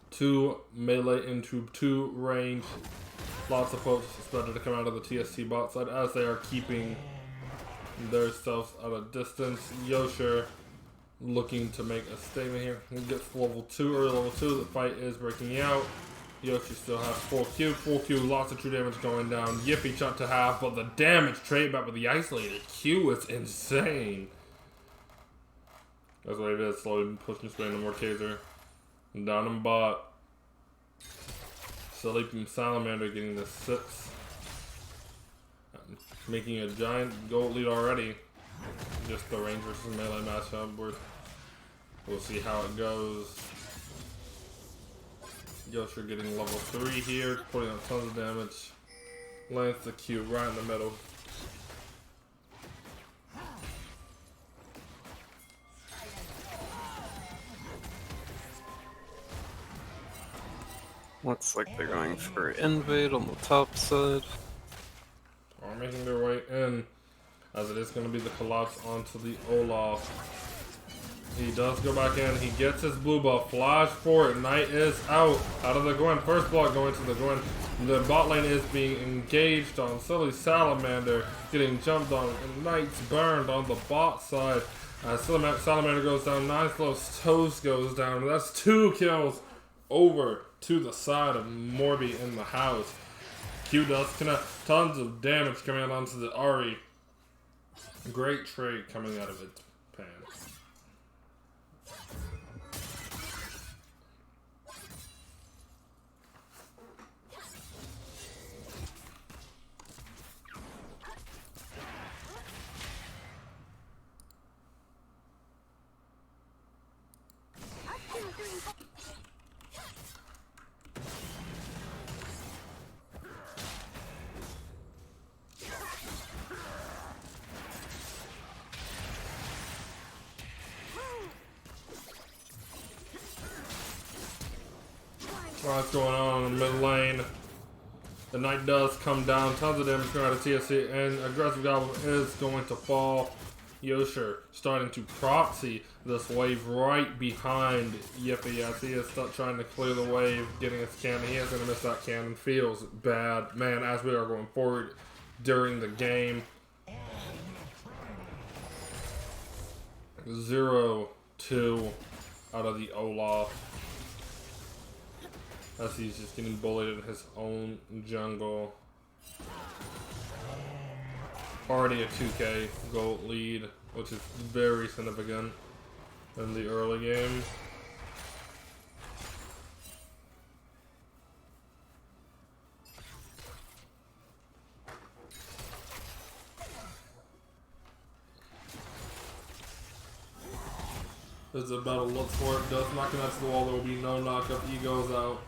2 melee into 2 range. Lots of folks expected to come out of the TST bot side as they are keeping themselves at a distance. Yosher looking to make a statement here. He gets level 2 or level 2. The fight is breaking out. Yoshi still has full Q, lots of true damage going down. Yippee chunk to half, but the damage trade back with the isolated Q is insane. That's what it is, slowly pushing Spain to more taser. And down in bot. Sleeping Salamander getting the 6. Making a giant gold lead already. Just the range versus melee matchup. We'll see how it goes. Yosher getting level 3 here, putting on tons of damage. Lands the Q right in the middle. Looks like they're going for invade on the top side. Are making their way in, as it is going to be the collapse onto the Olaf. He does go back in. He gets his blue buff. Flash for it. Knight is out of the Gwen. First block going to the Gwen. The bot lane is being engaged on Silly Salamander. Getting jumped on. And Knight's burned on the bot side. As Salamander goes down. Nice little toast goes down. That's 2 kills over to the side of Morby in the house. Q does connect. Tons of damage coming out onto the Ari. Great trade coming out of its pan. What's going on in the mid lane? The knight does come down. Tons of damage going out of TSC, and aggressive goblin is going to fall. Yosher starting to proxy this wave right behind Yippee as he is stuck trying to clear the wave, getting his cannon. He is going to miss that cannon. Feels bad. Man, as we are going forward during the game. 0-2 out of the Olaf. As he's just getting bullied in his own jungle. Already a 2k gold lead, which is very significant in the early game. As a battle looks for it, does not connect to the wall, there will be no knockup. E goes out.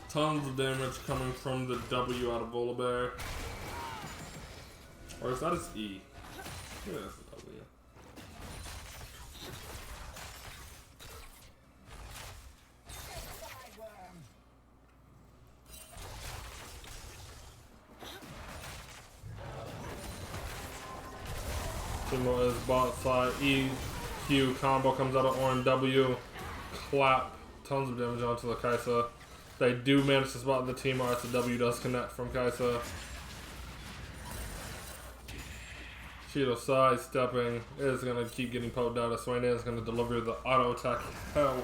Tons of damage coming from the W out of Volibear. Or is that his E? Yeah, that's the W. Timo is bot side. E, Q combo comes out of Orin W. Clap. Tons of damage onto the Kaisa. They do manage to spot the Timo as the W does connect from Kaisa. Shido sidestepping is going to keep getting poked out. Swain is going to deliver the auto attack. Hell.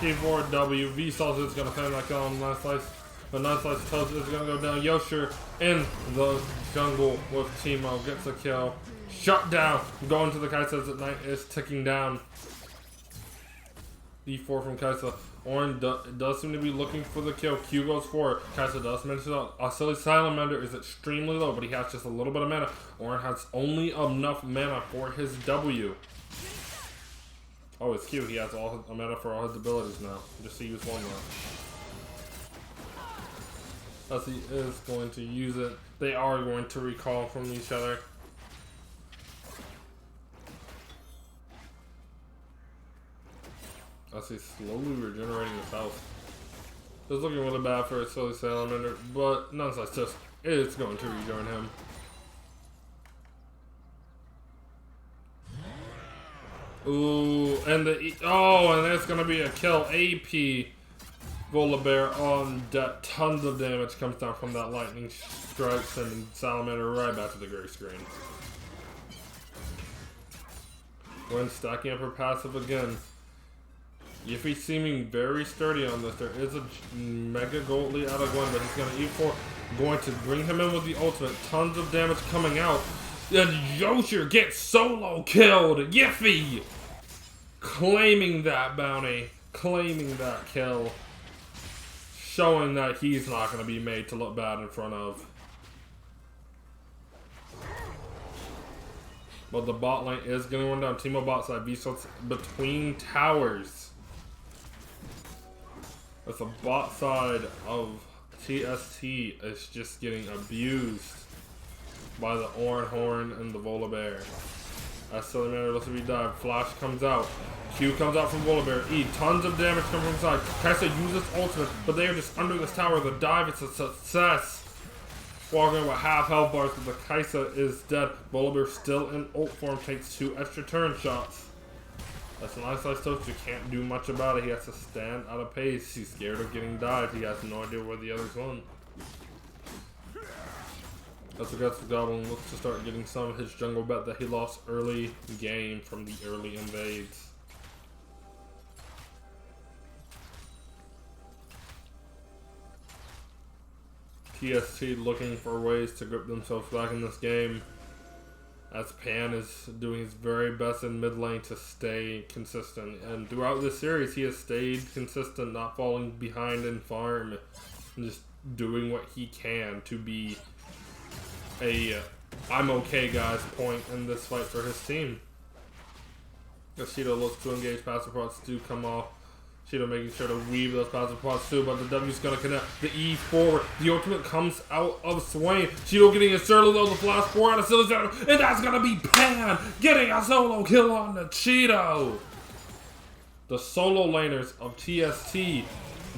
T4W, Vsauce is going to find that kill on Nice Slice. But Nice Slice Toast is going to go down. Yosher in the jungle with Timo. Gets a kill. Shut down. Going to the Kaisa as the night is ticking down. D4 from Kaisa. Orin does seem to be looking for the kill. Q goes for it. Kaisa does manage to out. Silly Salamander is extremely low, but he has just a little bit of mana. Orin has only enough mana for his W. Oh, it's Q. He has all his mana for all his abilities now. Just to use one now. As he is going to use it. They are going to recall from each other. As he's slowly regenerating his health. It's looking really bad for a silly salamander, but nonetheless, just it's going to rejoin him. Ooh, and and there's gonna be a kill. AP Volibear on deck. Tons of damage comes down from that lightning strike, sending Salamander right back to the gray screen. When stacking up her passive again. Yippee seeming very sturdy on this. There is a mega gold lead out of Gwen, but he's gonna E4, going to bring him in with the ultimate. Tons of damage coming out. And Yosher gets solo killed. Yippee! Claiming that bounty. Claiming that kill. Showing that he's not going to be made to look bad in front of. But the bot lane is going to run down. Timo bot side. Vsauce between towers. With the bot side of TST is just getting abused by the Orin Horn and the Volibear. As Salamander looks to be dive. Flash comes out. Q comes out from Volibear. E, tons of damage coming from side. Kaisa uses ultimate, but they are just under this tower. The dive is a success. walking with half health bars, but the Kaisa is dead. Volibear still in ult form, takes 2 extra turn shots. That's an Ice Toast. You can't do much about it. He has to stand out of pace. He's scared of getting died. He has no idea where the others went. As the Goblin looks to start getting some of his jungle bet that he lost early game from the early invades. TST looking for ways to grip themselves back in this game, as Pan is doing his very best in mid lane to stay consistent. And throughout this series, he has stayed consistent, not falling behind in farm, and just doing what he can to be a I'm okay guys point in this fight for his team. Shido looks to engage, passive procs do come off. Shido making sure to weave those passive procs too, but the W's gonna connect. The E forward, the ultimate comes out of Swain. Shido getting a surly though, the flash 4 out of Silver, and that's gonna be Pan getting a solo kill on the Cheeto. The solo laners of TST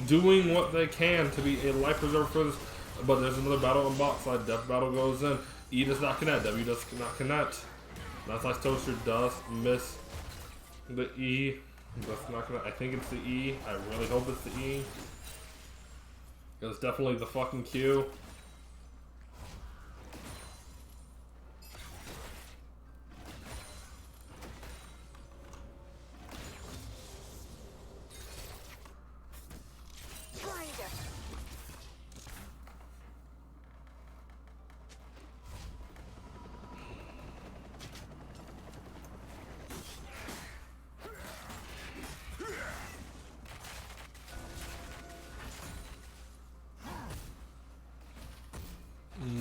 doing what they can to be a life preserver for this, but there's another battle on bot side. Death battle goes in. E does not connect, W does not connect. That's like Toaster does miss the E. That's not gonna. I think it's the E. I really hope it's the E. It's definitely the fucking Q.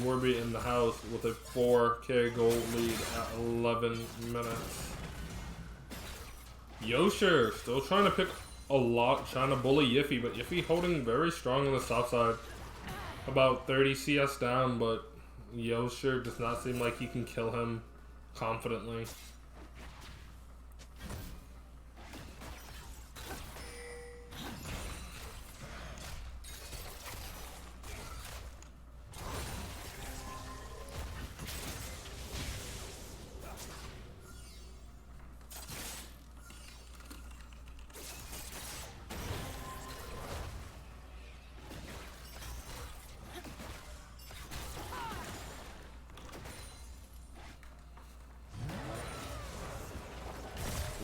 Warby in the house with a 4K gold lead at 11 minutes. Yosher still trying to pick a lot, trying to bully Yiffy, but Yiffy holding very strong on the top side. About 30 CS down, but Yosher does not seem like he can kill him confidently.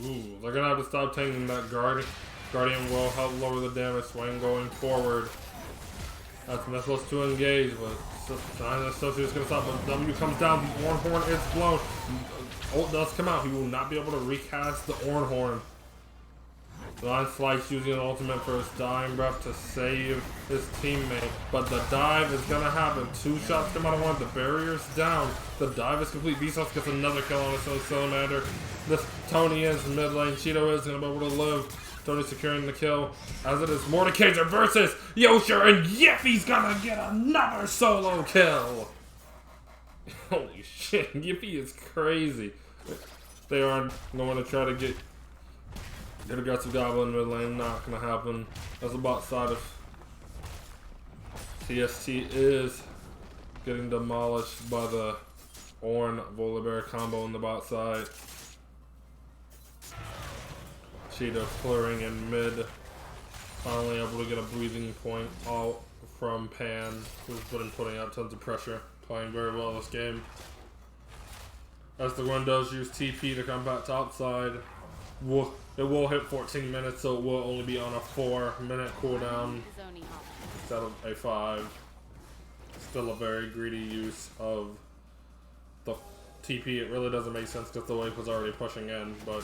Ooh, they're gonna have to stop taking that Guardian. Guardian will help lower the damage swing going forward. That's Mythos to engage, but Associate's gonna stop, but W comes down, the Ornhorn is blown. Ult does come out, he will not be able to recast the Ornhorn. Line Slice using an ultimate for his dying breath to save his teammate, but the dive is gonna happen. 2 shots come out of one, the barrier's down, the dive is complete. Vsauce gets another kill on his own Salamander. This Tony is mid lane, Cheeto is gonna be able to live. Tony securing the kill, as it is Mordekaiser versus Yosher, and Yiffy's gonna get another solo kill. Holy shit, Yiffy is crazy. They are going to try to get aggressive Goblin mid lane, not gonna happen. As the bot side of TST is getting demolished by the Ornn Volibear combo in the bot side. Cheeto clearing in mid, finally able to get a breathing point out from Pan, who's been putting out tons of pressure, playing very well this game. As the one does use TP to come back topside, it will hit 14 minutes, so it will only be on a 4-minute cooldown instead of a 5. Still a very greedy use of the TP. It really doesn't make sense because the wave was already pushing in, but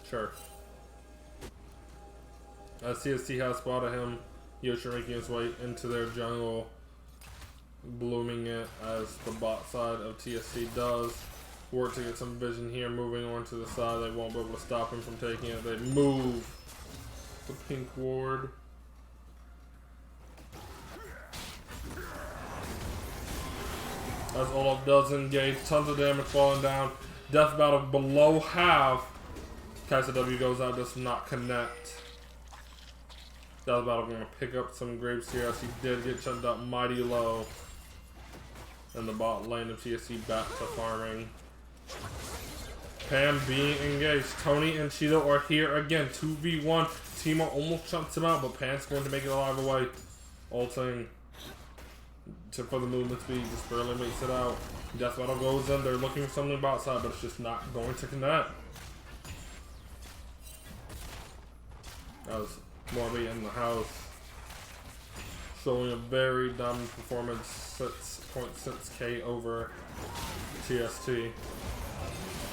sure. As TST has spotted him, Yosher making his way into their jungle, blooming it as the bot side of TST does. Work to get some vision here, moving on to the side. They won't be able to stop him from taking it. They move the pink ward. As Olaf does engage, tons of damage falling down. Death battle below half. Kaisa W goes out, does not connect. Death battle going to pick up some grapes here as he did get chunked up mighty low. And the bot lane of TSC back to farming. Pan being engaged. Tony and Cheeto are here again. 2v1. Timo almost shuts him out, but Pan's going to make it alive away. Ulting for the movement speed, just barely makes it out. Death Battle goes in. They're looking for something outside, but it's just not going to connect. That was Morby in the house. Showing a very dominant performance. 6.6k over TST.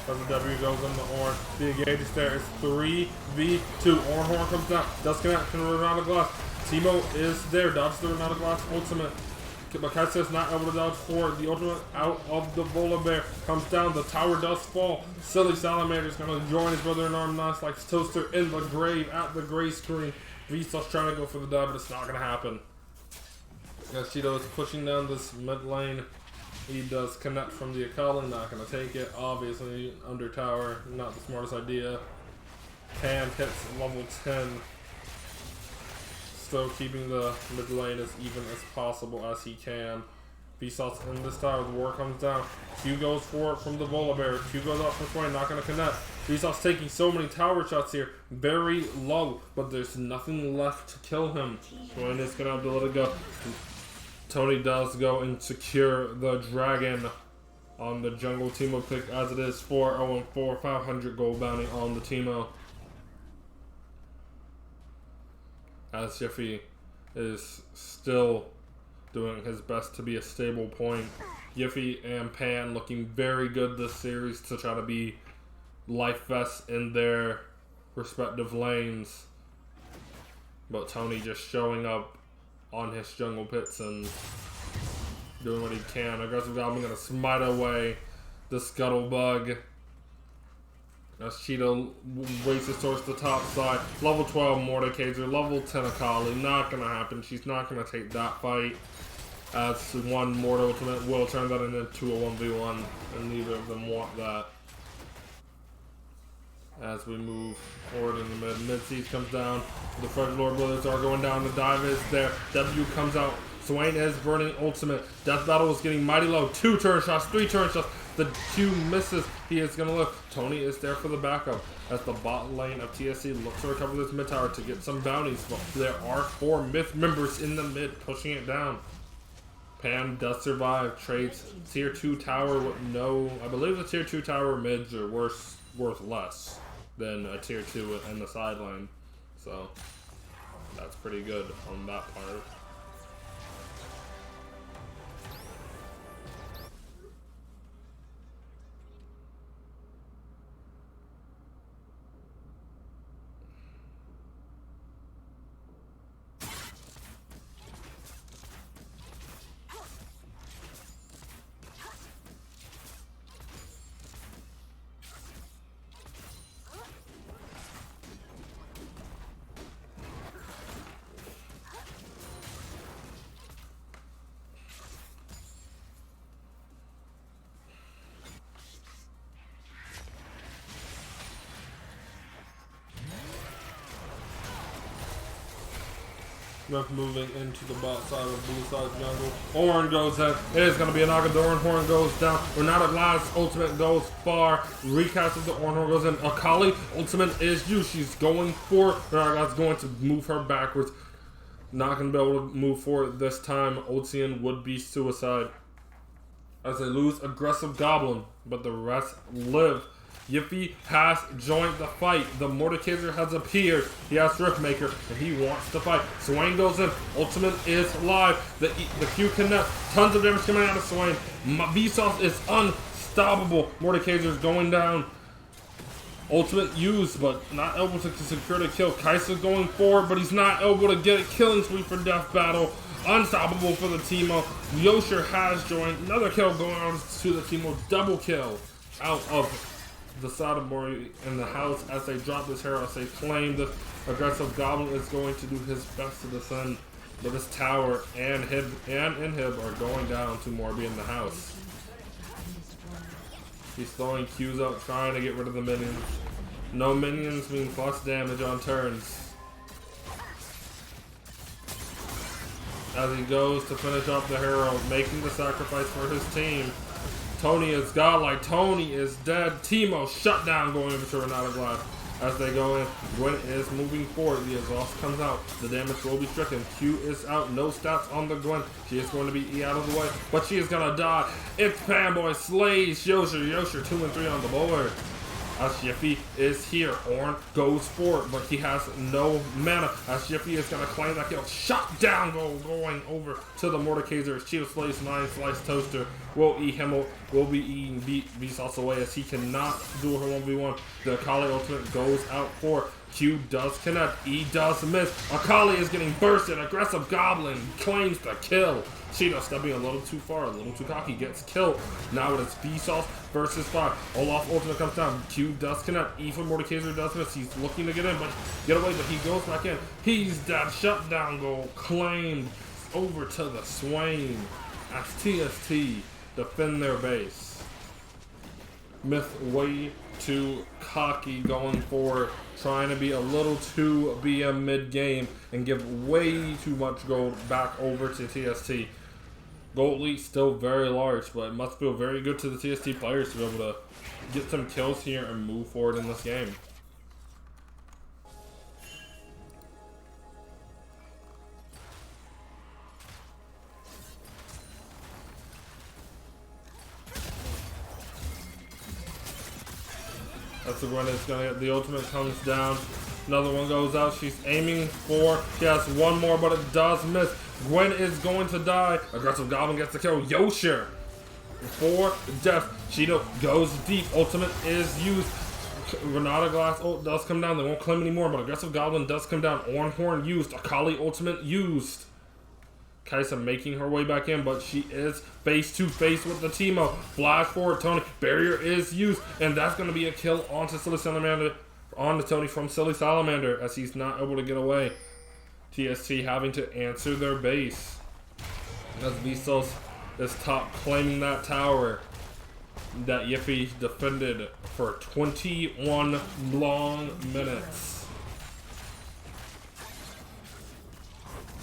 As the W goes in the Orn, the engage is there. It's 3v2. Horn comes down. Does connect to the Renata Glass. Timo is there. Dodges the Renata Glass ultimate. But Kaisa is not able to dodge forward. The ultimate out of the Volibear comes down. The tower does fall. Silly Salamander is going to join his brother in arm. Nice like Toaster in the grave at the gray screen. Vsauce trying to go for the dub, but it's not going to happen. As Cheeto is pushing down this mid lane. He does connect from the Akali, not going to take it. Obviously, under tower, not the smartest idea. Pan hits level 10. Still keeping the mid lane as even as possible as he can. Vsauce in this tower, the war comes down. Q goes for it from the Volibear. Q goes up for Swain, not going to connect. Vsauce taking so many tower shots here. Very low, but there's nothing left to kill him. Swain is going to have to let it go. Tony does go and secure the dragon on the jungle Timo pick as it is 4-0-4, 500 gold bounty on the Timo. As Yiffy is still doing his best to be a stable point. Yiffy and Pan looking very good this series to try to be life vests in their respective lanes. But Tony just showing up on his jungle pits and doing what he can. Aggressive Goblin gonna smite away the Scuttlebug. As Cheeto races towards the top side. Level 12 Mordekaiser, level 10 Akali. Not gonna happen. She's not gonna take that fight. As one Mortal Ultimate will turn that into a 1v1, and neither of them want that. As we move forward in the mid-siege comes down. The Fred Lord Brothers are going down. The dive is there. W comes out. Swain is burning ultimate. Death Battle is getting mighty low. 2 turn shots, 3 turn shots. The Q misses. He is going to live. Tony is there for the backup. As the bot lane of TSC looks to recover this mid tower to get some bounties. But there are 4 Myth members in the mid pushing it down. Pan does survive. Trades tier 2 tower with no... I believe the tier 2 tower mids are worth less than a tier 2 in the side lane. So that's pretty good on that part. Smith moving into the bot side of blue side jungle. Horn goes in. It is going to be an Agadoran. Horn goes down. Renata Glass ultimate goes far. Recast of the Horn goes in. Akali ultimate is used. She's going for Renata Glass, going to move her backwards. Not going to be able to move forward this time. Ocean would be suicide. As they lose aggressive Goblin, but the rest live. Yiffy has joined the fight. The Mordekaiser has appeared. He has Riftmaker, and he wants to fight. Swain goes in. Ultimate is live. The Q connect. Tons of damage coming out of Swain. Vsauce is unstoppable. Mordekaiser is going down. Ultimate used, but not able to secure the kill. Kaisa going forward, but he's not able to get a killing spree for Death Battle. Unstoppable for the Timo. Yosher has joined. Another kill going on to the Timo. Double kill out of the side of Mori in the house as they drop this hero, as they claim this aggressive Goblin is going to do his best to descend. But this tower and Inhib are going down to Morby in the house. He's throwing Qs up, trying to get rid of the minions. No minions mean plus damage on turns. as he goes to finish up the hero, making the sacrifice for his team. Tony is godlike. Tony is dead. Teemo shut down going over to Renata Glass. As they go in, Gwen is moving forward. The exhaust comes out. The damage will be stricken. Q is out. No stats on the Gwen. She is going to be E out of the way, but she is going to die. It's Fanboy slays Yosher. Yosher 2 and 3 on the board. As Yiffy is here, Ornn goes for it, but he has no mana. As Yiffy is going to claim that kill. Shot down goal going over to the Mordekaiser. Shield Slays 9 Slice Toaster will eat him. Will be eating Vsauce away as he cannot do her 1v1. The Akali ultimate goes out for Q does connect. E does miss. Akali is getting bursted. Aggressive Goblin claims the kill. Cheetah stepping a little too far, a little too cocky, gets killed. Now it is Vsauce versus 5. Olaf ultimate comes down. Q does connect. E for Mordekaiser does miss. He's looking to get in, but get away, but he goes back in. He's dead. Shutdown goal claimed over to the Swain as TST defend their base. Myth way too cocky going forward, trying to be a little too BM mid-game and give way too much gold back over to TST. Gold lead still very large, but it must feel very good to the TST players to be able to get some kills here and move forward in this game. That's the one that's gonna get the ultimate comes down. Another one goes out. She's aiming for. She has one more, but it does miss. Gwen is going to die. Aggressive Goblin gets the kill. Yosher for death. Cheetah goes deep. Ultimate is used. Renata Glass ult does come down. They won't claim anymore, but Aggressive Goblin does come down. Ornn Horn used. Akali ultimate used. Kaisa making her way back in, but she is face to face with the Teemo. Flash forward, Tony. Barrier is used, and that's going to be a kill onto Silly Salamander, onto Tony from Silly Salamander, as he's not able to get away. TST having to answer their base. As Vsauce is top claiming that tower that Yiffy defended for 21 long minutes.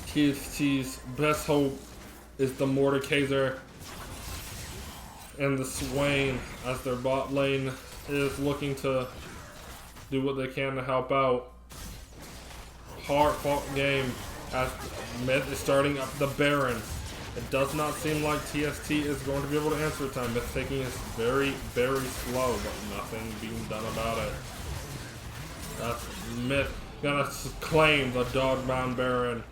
TST's best hope is the Mordekaiser and the Swain, as their bot lane is looking to do what they can to help out. Hard fought game as Myth is starting up the Baron. It does not seem like TST is going to be able to answer the time. Myth taking is very, very slow, but nothing being done about it. That's Myth gonna claim the Dogbound Baron.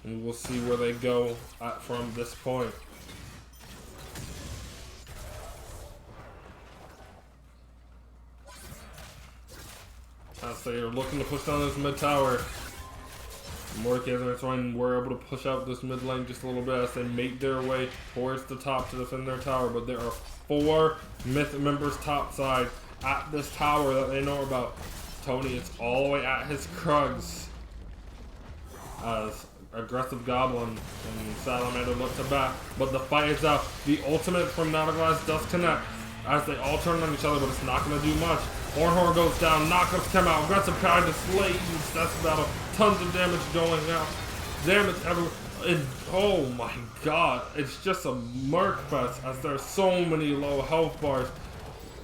And we'll see where they go from this point. As they are looking to push down this mid tower. Mordekaiser and Swain were able to push out this mid lane just a little bit as they make their way towards the top to defend their tower. But there are 4 Myth members top side at this tower that they know about. Tony is all the way at his Krugs. As Aggressive Goblin and Salamander look to back, but the fight is out. The ultimate from Nautilus does connect as they all turn on each other, but it's not going to do much. Hornhorn goes down, knockups come out, Aggressive kind of slays. That's about tons of damage going out. Damage everywhere. Oh my god, it's just a murk fest as there's so many low health bars.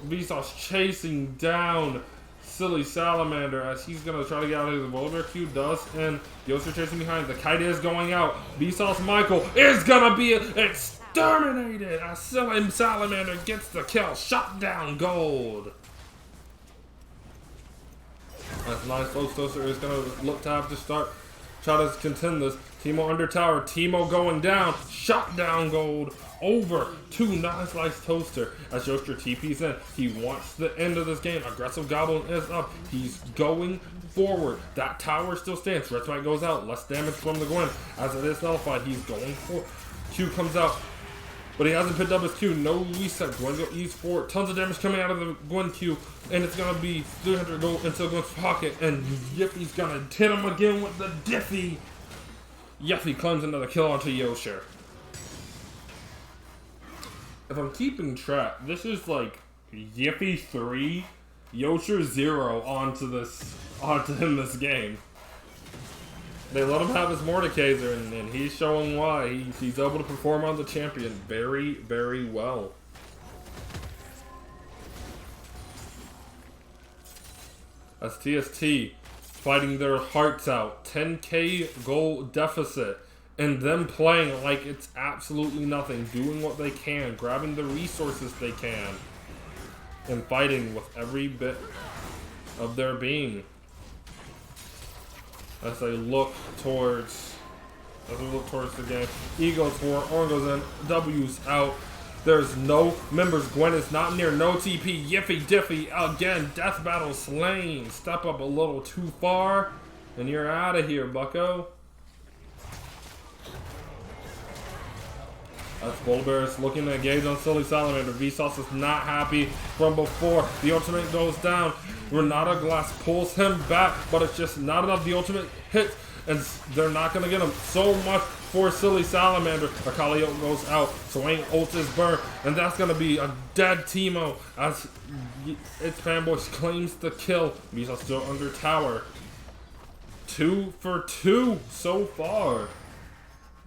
Vsauce chasing down Silly Salamander as he's going to try to get out of the Boulder. Q does, and Yoster chasing behind. The kite is going out. Vsauce Michael is going to be exterminated as Silly Salamander gets the kill. Shut down gold. As Nice Toaster is going to look to have to start, try to contend this. Teemo under tower. Teemo going down. Shut down gold. Over to Nice Slice Toaster as Yoster TP's in. He wants the end of this game. Aggressive Goblin is up. He's going forward. That tower still stands. Red Smite goes out. Less damage from the Gwen as it is nullified. He's going for Q comes out, but he hasn't picked up his Q. No reset. Gwen go E's forward. Tons of damage coming out of the Gwen Q, and it's gonna be 300 gold into Gwen's pocket, and Yiffy's gonna hit him again with the Diffy. Yiffy claims another kill onto Yosher. If I'm keeping track, this is like Yiffy 3, Yosher 0 onto him this game. They let him have his Mordekaiser, and he's showing why. He's able to perform on the champion very, very well. As TST fighting their hearts out. 10K goal deficit. And them playing like it's absolutely nothing. Doing what they can. Grabbing the resources they can. And fighting with every bit of their being. As they look towards the game. E goes for, Orn goes in, W's out. There's no members. Gwen is not near. No TP. Yiffy Diffy again. Death battle slain. Step up a little too far, and you're out of here, bucko. That's Bulber's looking to engage on Silly Salamander. Vsauce is not happy from before. The ultimate goes down. Renata Glass pulls him back, but it's just not enough. The ultimate hits, and they're not going to get him. So much for Silly Salamander. Akali goes out. Swain ults his burn, and that's going to be a dead Teemo as its fanboy claims the kill. Vsauce still under tower. 2 for 2 so far.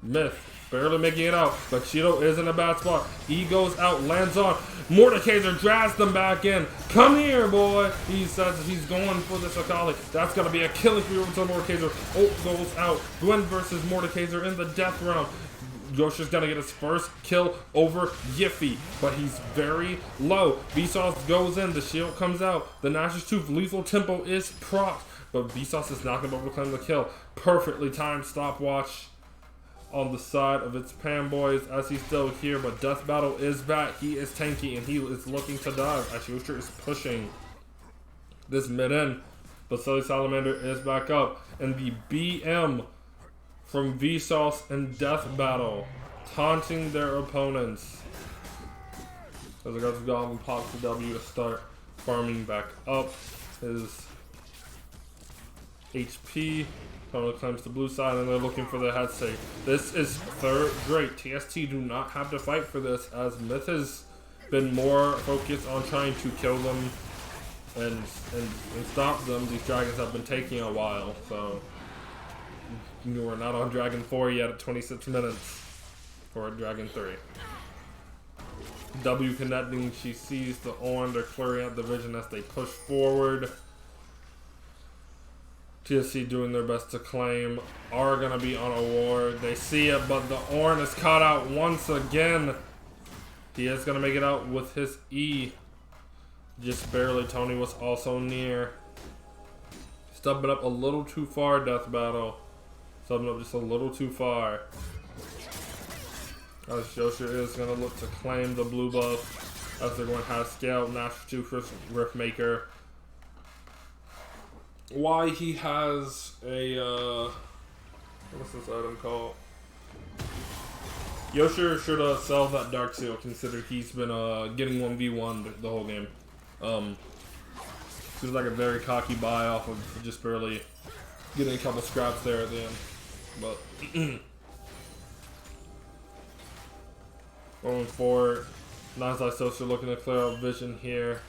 Myth barely making it out, but Cheeto is in a bad spot. E goes out, lands on. Mordekaiser drags them back in. Come here, boy. He says he's going for this Akali. That's going to be a killing spree over to Mordekaiser. Ult goes out. Gwen versus Mordekaiser in the death round. Yoshi's going to get his first kill over Yiffy, but he's very low. Vsauce goes in. The shield comes out. The Nash's Tooth lethal tempo is proc, but Vsauce is not going to be able to claim the kill. Perfectly timed stopwatch on the side of its Panboys as he's still here, but Death Battle is back. He is tanky and he is looking to dive as Yosher is pushing this mid-end, but Silly Salamander is back up, and the BM from Vsauce and Death Battle taunting their opponents as the Aggressive Goblin pops the W to start farming back up his HP. Tony claims the blue side, and they're looking for the head save. This is third straight. TST do not have to fight for this, as Myth has been more focused on trying to kill them and stop them. These dragons have been taking a while, so we're not on Dragon 4 yet at 26 minutes for Dragon 3. W connecting, she sees the Orn, they're clearing out the vision as they push forward. TSC doing their best to claim, are going to be on a ward. They see it, but the Orn is caught out once again. He is going to make it out with his E. Just barely. Tony was also near. Stepping up a little too far, Death Battle. Stepping up just a little too far. As Yosher is going to look to claim the blue buff. As they're going to have Scout, Nash 2 for Riftmaker. Why he has a, what's this item called? Yosher should sell that Dark Seal, considering he's been getting 1v1 the whole game. Seems like a very cocky buy off of just barely getting a couple scraps there at the end. But going forward, Nines Like Social looking to clear up vision here.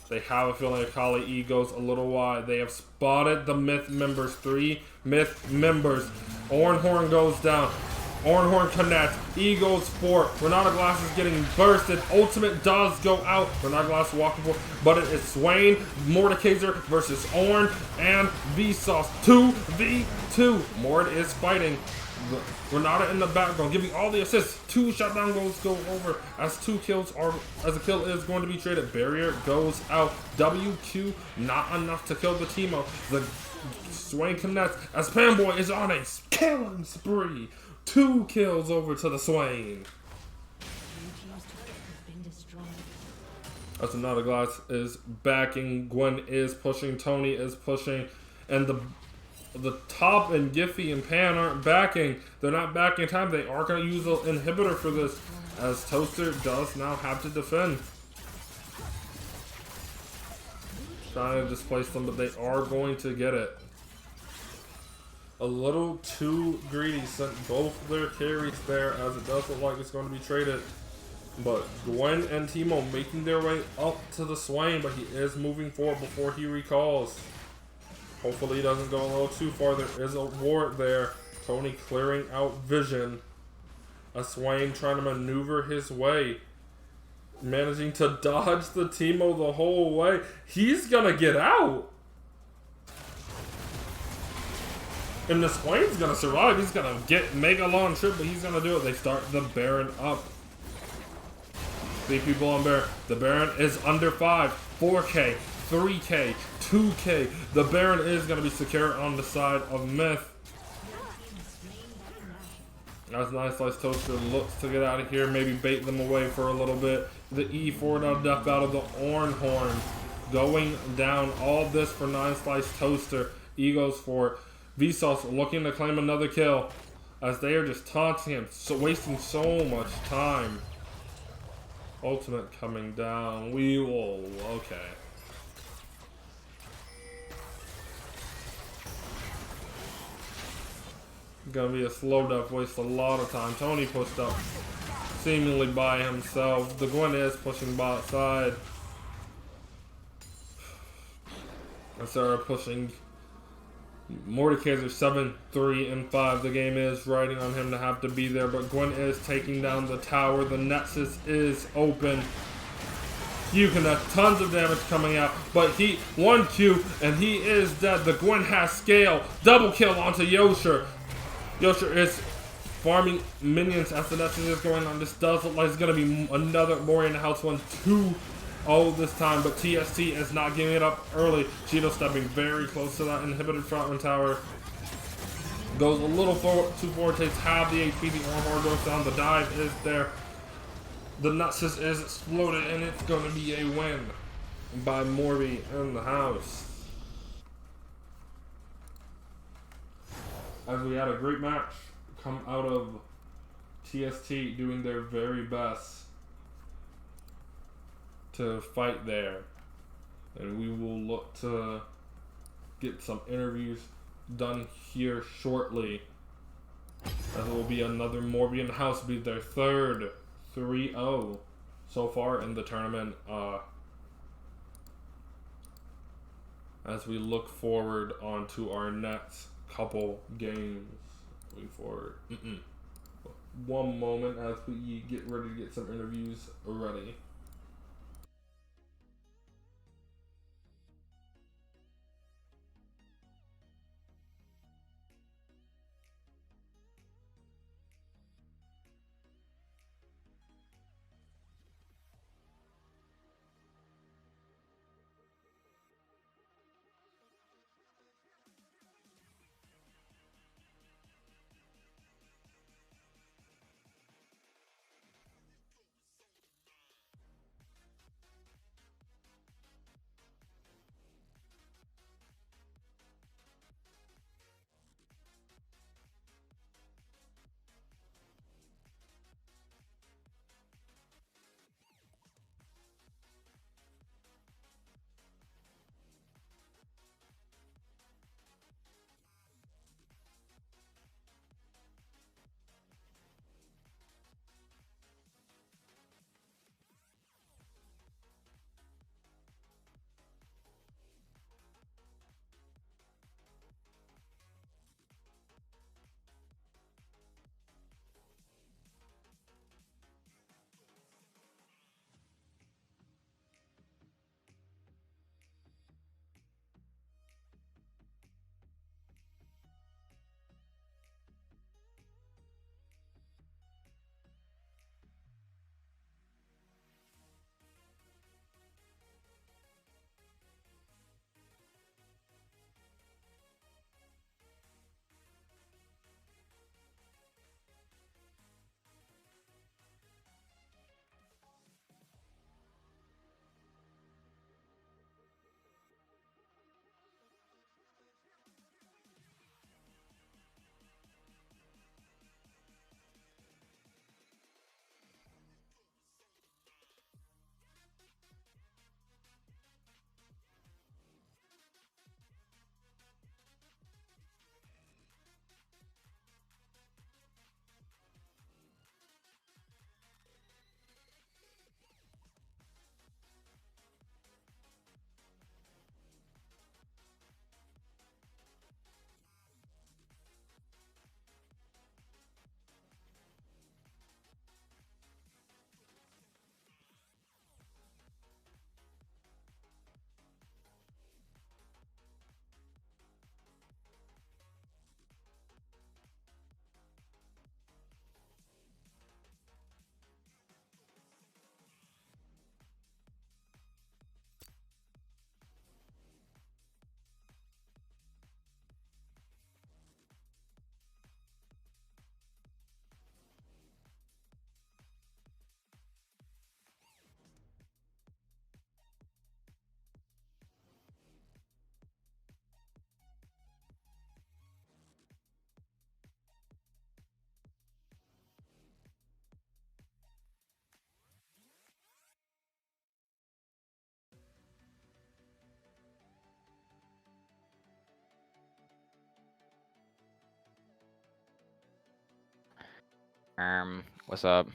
They have a feeling Akali E goes a little wide. They have spotted the Myth members. 3 Myth members. Ornhorn goes down. Ornhorn connects. E goes for. Renata Glass is getting bursted. Ultimate does go out. Renata Glass walking for. But it is Swain, Mordekaiser versus Orn and Vsauce. 2v2. Mord is fighting. Renata in the background, giving all the assists. 2 shutdown goals go over as 2 kills are, as a kill is going to be traded. Barrier goes out. WQ not enough to kill the Teemo. The Swain connects as Panboy is on a killing spree. 2 kills over to the Swain. As Renata Glass is backing, Gwen is pushing, Tony is pushing, and the top and Giffy and Pan aren't backing. They're not backing in time. They are going to use the inhibitor for this, as Toaster does now have to defend. Trying to displace them, but they are going to get it. A little too greedy, sent both their carries there, as it does look like it's going to be traded. But Gwen and Teemo making their way up to the Swain, but he is moving forward before he recalls. Hopefully he doesn't go a little too far. There is a ward there. Tony clearing out vision. A Swain trying to maneuver his way. Managing to dodge the Teemo the whole way. He's gonna get out. And the Swain's gonna survive. He's gonna make a long trip, but he's gonna do it. They start the Baron up. 3 people on Baron. The Baron is under 5. 4K, 3K, 2K. The Baron is gonna be secure on the side of Myth. As Nice Slice Toaster looks to get out of here, maybe bait them away for a little bit. The E4 out of death battle, the Ornhorn going down. All this for Nice Slice Toaster. E goes for Vsauce looking to claim another kill as they are just taunting him, so wasting so much time. Ultimate coming down. We will. Okay. Gonna be a slow death, waste a lot of time. Tony pushed up seemingly by himself. The Gwen is pushing bot side. And Sarah pushing. Mordekaiser 7, 3, and 5. The game is riding on him to have to be there, but Gwen is taking down the tower. The Nexus is open. You can have tons of damage coming out, but he 1Q and he is dead. The Gwen has scale. Double kill onto Yosher. Yosher is farming minions as the Nexus is going on. This does look like it's going to be another Mori in the house 1-2. All this time, but TST is not giving it up early. Cheeto stepping very close to that inhibited frontman tower. Goes a little too forward, takes half the HP. The Ornhorn goes down. The dive is there. The Nexus is exploded, and it's going to be a win by Morby in the house. As we had a great match come out of TST doing their very best to fight there, and we will look to get some interviews done here shortly, as it will be another Morby in the house, be their third 3-0 so far in the tournament, as we look forward onto our next couple games. Moving forward. One moment as we get ready to get some interviews ready. What's up?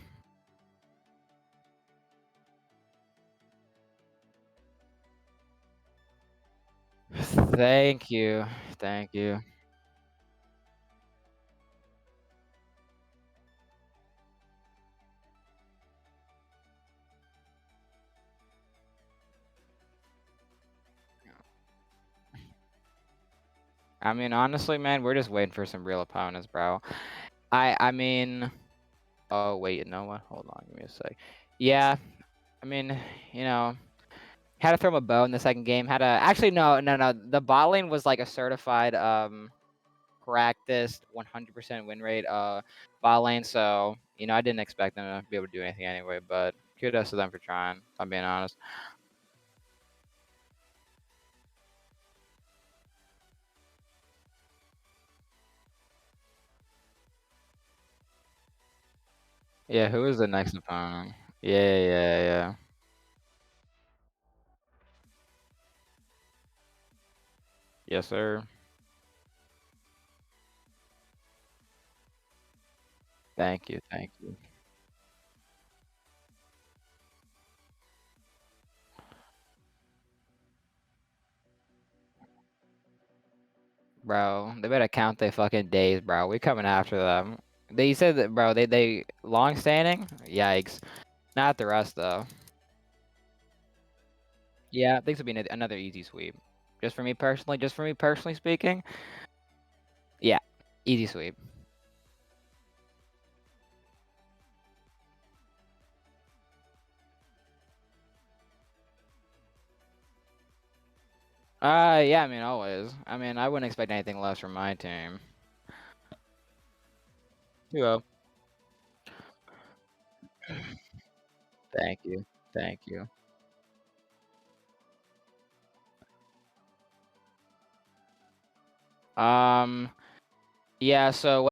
Thank you. Thank you. I mean, honestly, man, we're just waiting for some real opponents, bro. I mean, oh wait, you know what? Hold on, give me a sec. Yeah, I mean, you know, had to throw him a bow in the second game. Had to actually no. The bot lane was like a certified practiced 100% win rate bot lane. So I didn't expect them to be able to do anything anyway. But kudos to them for trying. If I'm being honest. Yeah, who is the next opponent? Yeah. Yes, sir. Thank you. Bro, they better count their fucking days, bro. We coming after them. They said that, bro. They long standing. Yikes. Not the rest though. Yeah, this will be another easy sweep. Just for me personally speaking. Yeah, easy sweep. Yeah. I mean, always. I mean, I wouldn't expect anything less from my team. 2-0. Thank you. Thank you. Yeah. So.